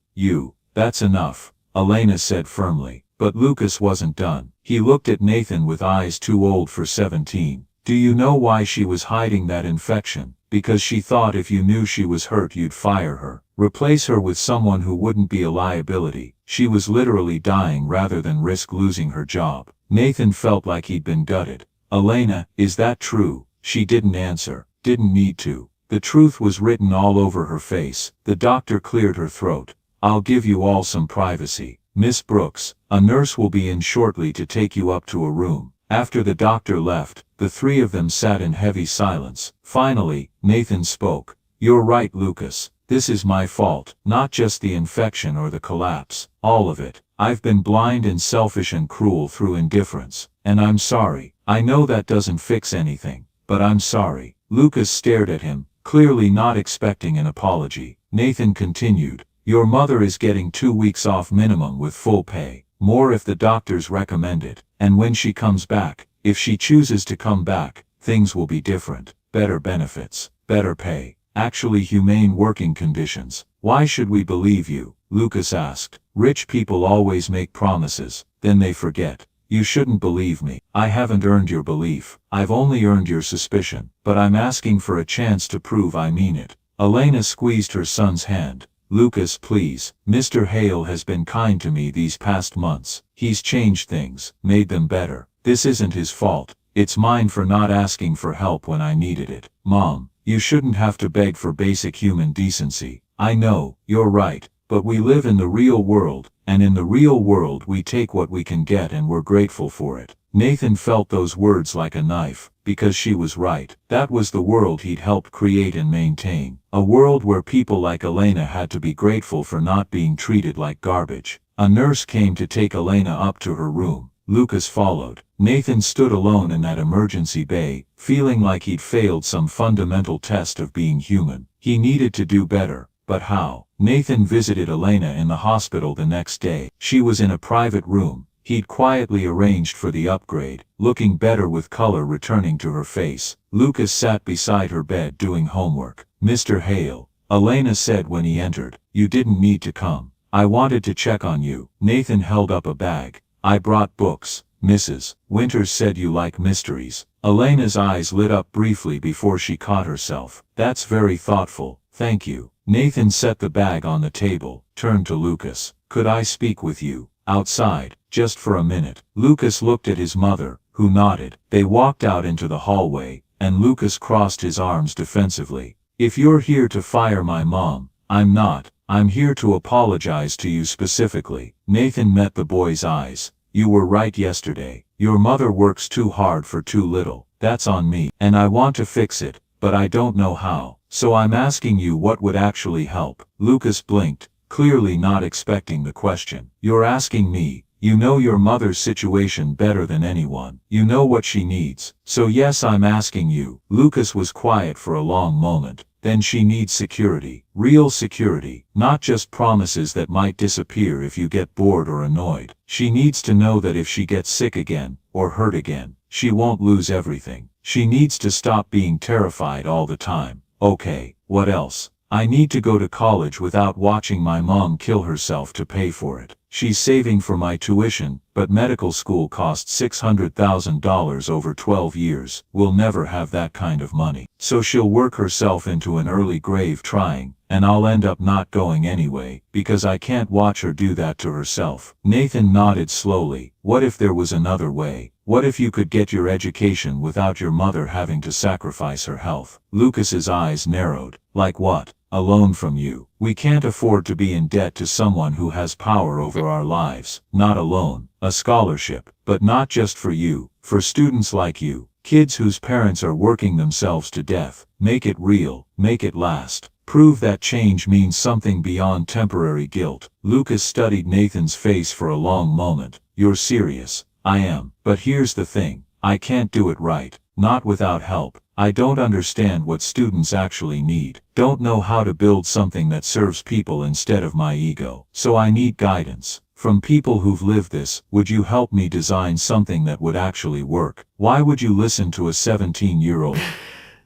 That's enough, Elena said firmly. But Lucas wasn't done. He looked at Nathan with eyes too old for 17. Do you know why she was hiding that infection? Because she thought if you knew she was hurt, you'd fire her. Replace her with someone who wouldn't be a liability. She was literally dying rather than risk losing her job. Nathan felt like he'd been gutted. Elena, is that true? She didn't answer, didn't need to. The truth was written all over her face. The doctor cleared her throat. I'll give you all some privacy. Miss Brooks, a nurse will be in shortly to take you up to a room. After the doctor left, the three of them sat in heavy silence. Finally, Nathan spoke. You're right, Lucas. This is my fault. Not just the infection or the collapse. All of it. I've been blind and selfish and cruel through indifference. And I'm sorry. I know that doesn't fix anything, but I'm sorry. Lucas stared at him, clearly not expecting an apology. Nathan continued. Your mother is getting 2 weeks off minimum with full pay. More if the doctors recommend it. And when she comes back, if she chooses to come back, things will be different. Better benefits, better pay, actually humane working conditions. Why should we believe you? Lucas asked. Rich people always make promises, then they forget. You shouldn't believe me. I haven't earned your belief. I've only earned your suspicion. But I'm asking for a chance to prove I mean it. Elena squeezed her son's hand. Lucas, please. Mr. Hale has been kind to me these past months. He's changed things, made them better. This isn't his fault. It's mine for not asking for help when I needed it. Mom, you shouldn't have to beg for basic human decency. I know, you're right, but we live in the real world, and in the real world we take what we can get and we're grateful for it. Nathan felt those words like a knife, because she was right. That was the world he'd helped create and maintain. A world where people like Elena had to be grateful for not being treated like garbage. A nurse came to take Elena up to her room. Lucas followed. Nathan stood alone in that emergency bay, feeling like he'd failed some fundamental test of being human. He needed to do better, but how? Nathan visited Elena in the hospital the next day. She was in a private room. He'd quietly arranged for the upgrade, looking better with color returning to her face. Lucas sat beside her bed doing homework. Mr. Hale, Elena said when he entered, you didn't need to come. I wanted to check on you. Nathan held up a bag. I brought books. Mrs. Winters said you like mysteries. Elena's eyes lit up briefly before she caught herself. That's very thoughtful, thank you. Nathan set the bag on the table, turned to Lucas. Could I speak with you? Outside, just for a minute. Lucas looked at his mother, who nodded. They walked out into the hallway, and Lucas crossed his arms defensively. If you're here to fire my mom, I'm not. I'm here to apologize to you specifically. Nathan met the boy's eyes. You were right yesterday. Your mother works too hard for too little. That's on me. And I want to fix it, but I don't know how. So I'm asking you what would actually help. Lucas blinked, clearly not expecting the question. You're asking me. You know your mother's situation better than anyone. You know what she needs. So yes, I'm asking you. Lucas was quiet for a long moment. Then she needs security. Real security. Not just promises that might disappear if you get bored or annoyed. She needs to know that if she gets sick again, or hurt again, she won't lose everything. She needs to stop being terrified all the time. Okay, what else? I need to go to college without watching my mom kill herself to pay for it. She's saving for my tuition, but medical school costs $600,000 over 12 years. We'll never have that kind of money. So she'll work herself into an early grave trying, and I'll end up not going anyway, because I can't watch her do that to herself. Nathan nodded slowly. What if there was another way? What if you could get your education without your mother having to sacrifice her health? Lucas's eyes narrowed. Like what? A loan from you. We can't afford to be in debt to someone who has power over our lives. Not a loan, a scholarship. But not just for you, for students like you. Kids whose parents are working themselves to death. Make it real, make it last. Prove that change means something beyond temporary guilt. Lucas studied Nathan's face for a long moment. You're serious. I am. But here's the thing. I can't do it right. Not without help. I don't understand what students actually need. Don't know how to build something that serves people instead of my ego. So I need guidance. From people who've lived this. Would you help me design something that would actually work? Why would you listen to a 17-year-old?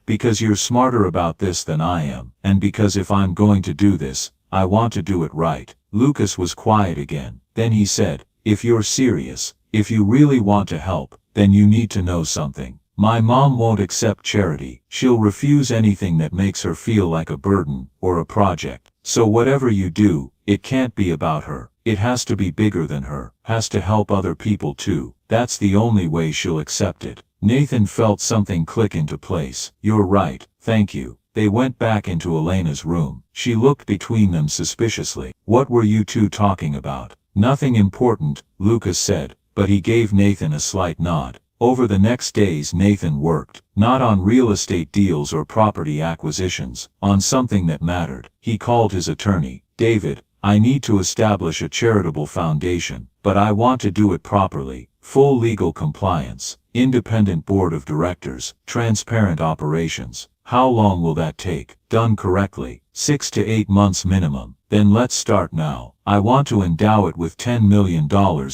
Because you're smarter about this than I am. And because if I'm going to do this, I want to do it right. Lucas was quiet again. Then he said, if you're serious, if you really want to help, then you need to know something. My mom won't accept charity. She'll refuse anything that makes her feel like a burden, or a project. So whatever you do, it can't be about her. It has to be bigger than her. Has to help other people too. That's the only way she'll accept it. Nathan felt something click into place. You're right, thank you. They went back into Elena's room. She looked between them suspiciously. What were you two talking about? Nothing important, Lucas said, but he gave Nathan a slight nod. Over the next days Nathan worked, not on real estate deals or property acquisitions, on something that mattered. He called his attorney. David, I need to establish a charitable foundation, but I want to do it properly. Full legal compliance, independent board of directors, transparent operations. How long will that take? Done correctly, 6 to 8 months minimum. Then let's start now. I want to endow it with $10 million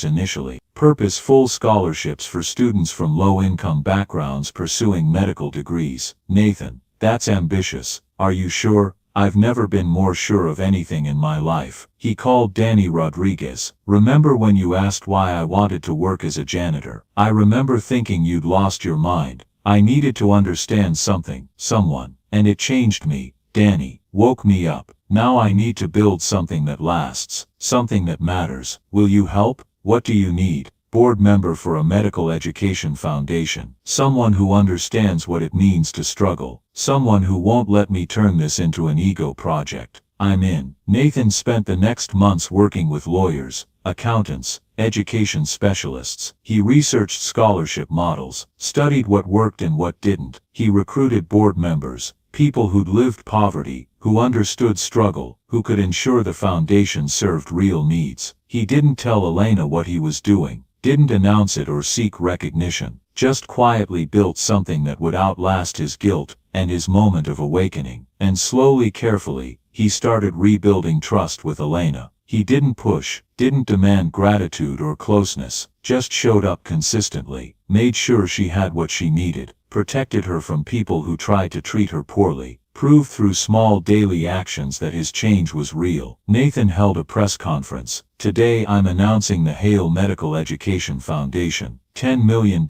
initially. Purpose full scholarships for students from low-income backgrounds pursuing medical degrees. Nathan, that's ambitious. Are you sure? I've never been more sure of anything in my life. He called Danny Rodriguez. Remember when you asked why I wanted to work as a janitor? I remember thinking you'd lost your mind. I needed to understand something, someone, and it changed me. Danny woke me up. Now I need to build something that lasts, something that matters. Will you help? What do you need? Board member for a medical education foundation. Someone who understands what it means to struggle. Someone who won't let me turn this into an ego project. I'm in. Nathan spent the next months working with lawyers, accountants, education specialists. He researched scholarship models, studied what worked and what didn't. He recruited board members, people who'd lived poverty, who understood struggle, who could ensure the foundation served real needs. He didn't tell Elena what he was doing, didn't announce it or seek recognition, just quietly built something that would outlast his guilt and his moment of awakening. And slowly, carefully, he started rebuilding trust with Elena. He didn't push, didn't demand gratitude or closeness, just showed up consistently, made sure she had what she needed, protected her from people who tried to treat her poorly, Prove through small daily actions that his change was real. Nathan held a press conference. Today I'm announcing the Hale Medical Education Foundation. $10 million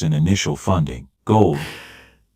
in initial funding. Gold.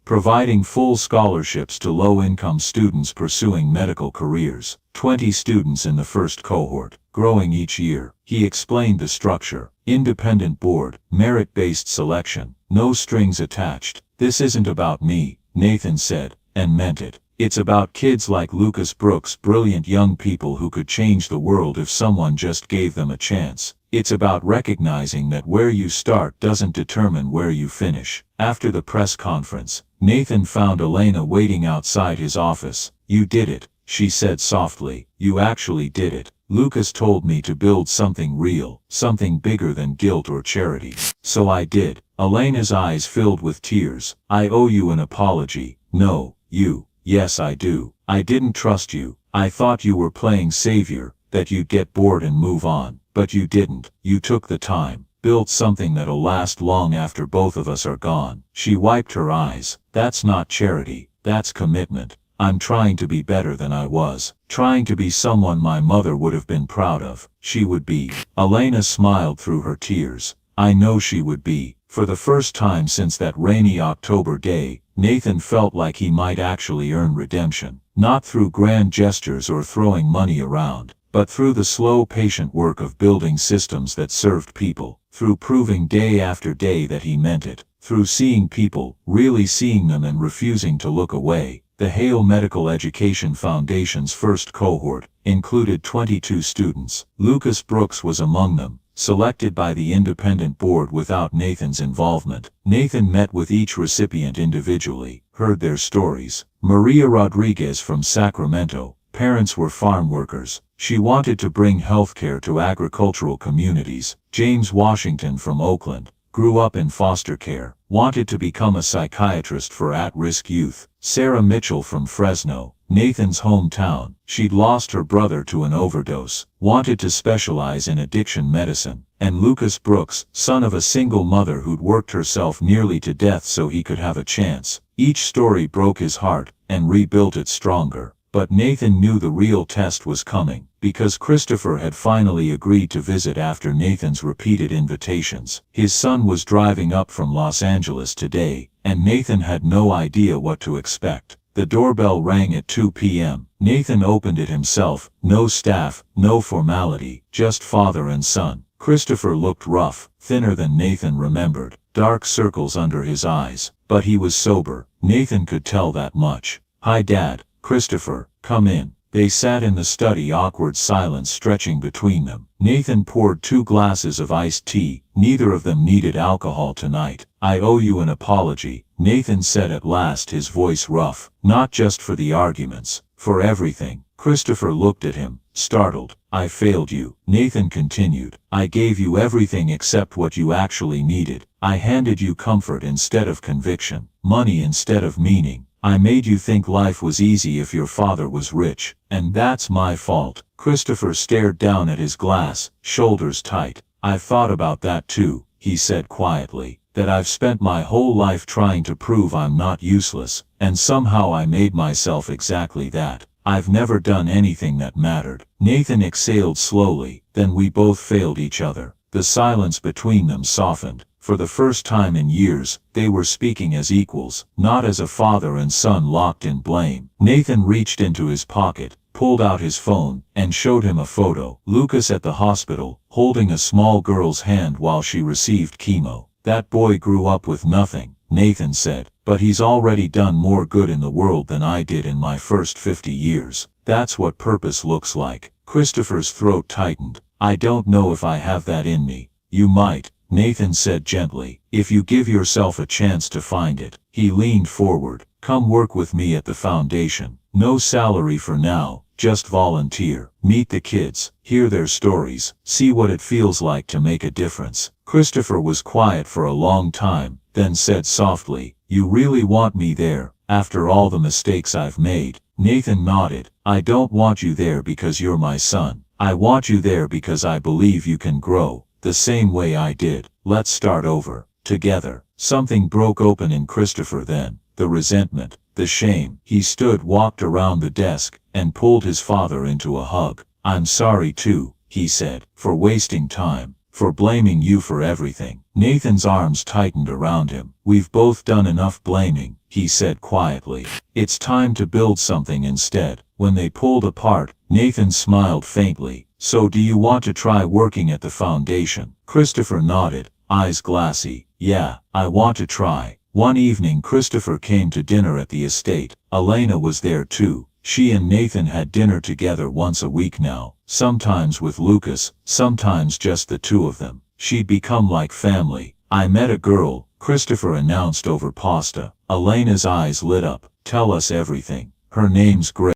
Providing full scholarships to low-income students pursuing medical careers. 20 students in the first cohort, growing each year. He explained the structure. Independent board, merit-based selection, no strings attached. This isn't about me, Nathan said, and meant it. It's about kids like Lucas Brooks, brilliant young people who could change the world if someone just gave them a chance. It's about recognizing that where you start doesn't determine where you finish. After the press conference, Nathan found Elena waiting outside his office. You did it, she said softly. You actually did it. Lucas told me to build something real, something bigger than guilt or charity. So I did. Elena's eyes filled with tears. I owe you an apology. No, you. Yes, I do. I didn't trust you. I thought you were playing savior, that you'd get bored and move on. But you didn't. You took the time, built something that'll last long after both of us are gone. She wiped her eyes. That's not charity. That's commitment. I'm trying to be better than I was. Trying to be someone my mother would have been proud of. She would be. Elena smiled through her tears. I know she would be. For the first time since that rainy October day, Nathan felt like he might actually earn redemption. Not through grand gestures or throwing money around, but through the slow, patient work of building systems that served people. Through proving day after day that he meant it. Through seeing people, really seeing them and refusing to look away. The Hale Medical Education Foundation's first cohort included 22 students. Lucas Brooks was among them, selected by the independent board without Nathan's involvement. Nathan met with each recipient individually, heard their stories. Maria Rodriguez from Sacramento, parents were farm workers. She wanted to bring healthcare to agricultural communities. James Washington from Oakland, grew up in foster care, wanted to become a psychiatrist for at-risk youth. Sarah Mitchell from Fresno, Nathan's hometown, she'd lost her brother to an overdose, wanted to specialize in addiction medicine. And Lucas Brooks, son of a single mother who'd worked herself nearly to death so he could have a chance. Each story broke his heart, and rebuilt it stronger. But Nathan knew the real test was coming, because Christopher had finally agreed to visit after Nathan's repeated invitations. His son was driving up from Los Angeles today, and Nathan had no idea what to expect. The doorbell rang at 2 p.m. Nathan opened it himself. No staff, no formality, just father and son. Christopher looked rough, thinner than Nathan remembered, dark circles under his eyes, but he was sober. Nathan could tell that much. Hi Dad. Christopher, come in. They sat in the study, awkward silence stretching between them. Nathan poured 2 glasses of iced tea. Neither of them needed alcohol tonight. I owe you an apology, Nathan said at last, his voice rough. Not just for the arguments, for everything. Christopher looked at him, startled. I failed you, Nathan continued. I gave you everything except what you actually needed. I handed you comfort instead of conviction, money instead of meaning. I made you think life was easy if your father was rich, and that's my fault. Christopher stared down at his glass, shoulders tight. I've thought about that too, he said quietly, that I've spent my whole life trying to prove I'm not useless, and somehow I made myself exactly that. I've never done anything that mattered. Nathan exhaled slowly, then we both failed each other. The silence between them softened. For the first time in years, they were speaking as equals, not as a father and son locked in blame. Nathan reached into his pocket, pulled out his phone, and showed him a photo. Lucas at the hospital, holding a small girl's hand while she received chemo. That boy grew up with nothing, Nathan said, but he's already done more good in the world than I did in my first 50 years. That's what purpose looks like. Christopher's throat tightened. I don't know if I have that in me. You might, Nathan said gently, if you give yourself a chance to find it. He leaned forward. Come work with me at the foundation. No salary for now, just volunteer. Meet the kids, hear their stories, see what it feels like to make a difference. Christopher was quiet for a long time, then said softly, you really want me there, after all the mistakes I've made? Nathan nodded. I don't want you there because you're my son. I want you there because I believe you can grow. The same way I did. Let's start over. Together. Something broke open in Christopher then. The resentment. The shame. He stood, walked around the desk, and pulled his father into a hug. I'm sorry too, he said, for wasting time, for blaming you for everything. Nathan's arms tightened around him. We've both done enough blaming, he said quietly. It's time to build something instead. When they pulled apart, Nathan smiled faintly. So do you want to try working at the foundation? Christopher nodded, eyes glassy. Yeah, I want to try. One evening Christopher came to dinner at the estate. Elena was there too. She and Nathan had dinner together once a week now, sometimes with Lucas, sometimes just the two of them. She'd become like family. I met a girl, Christopher announced over pasta. Elena's eyes lit up. Tell us everything. Her name's Grace.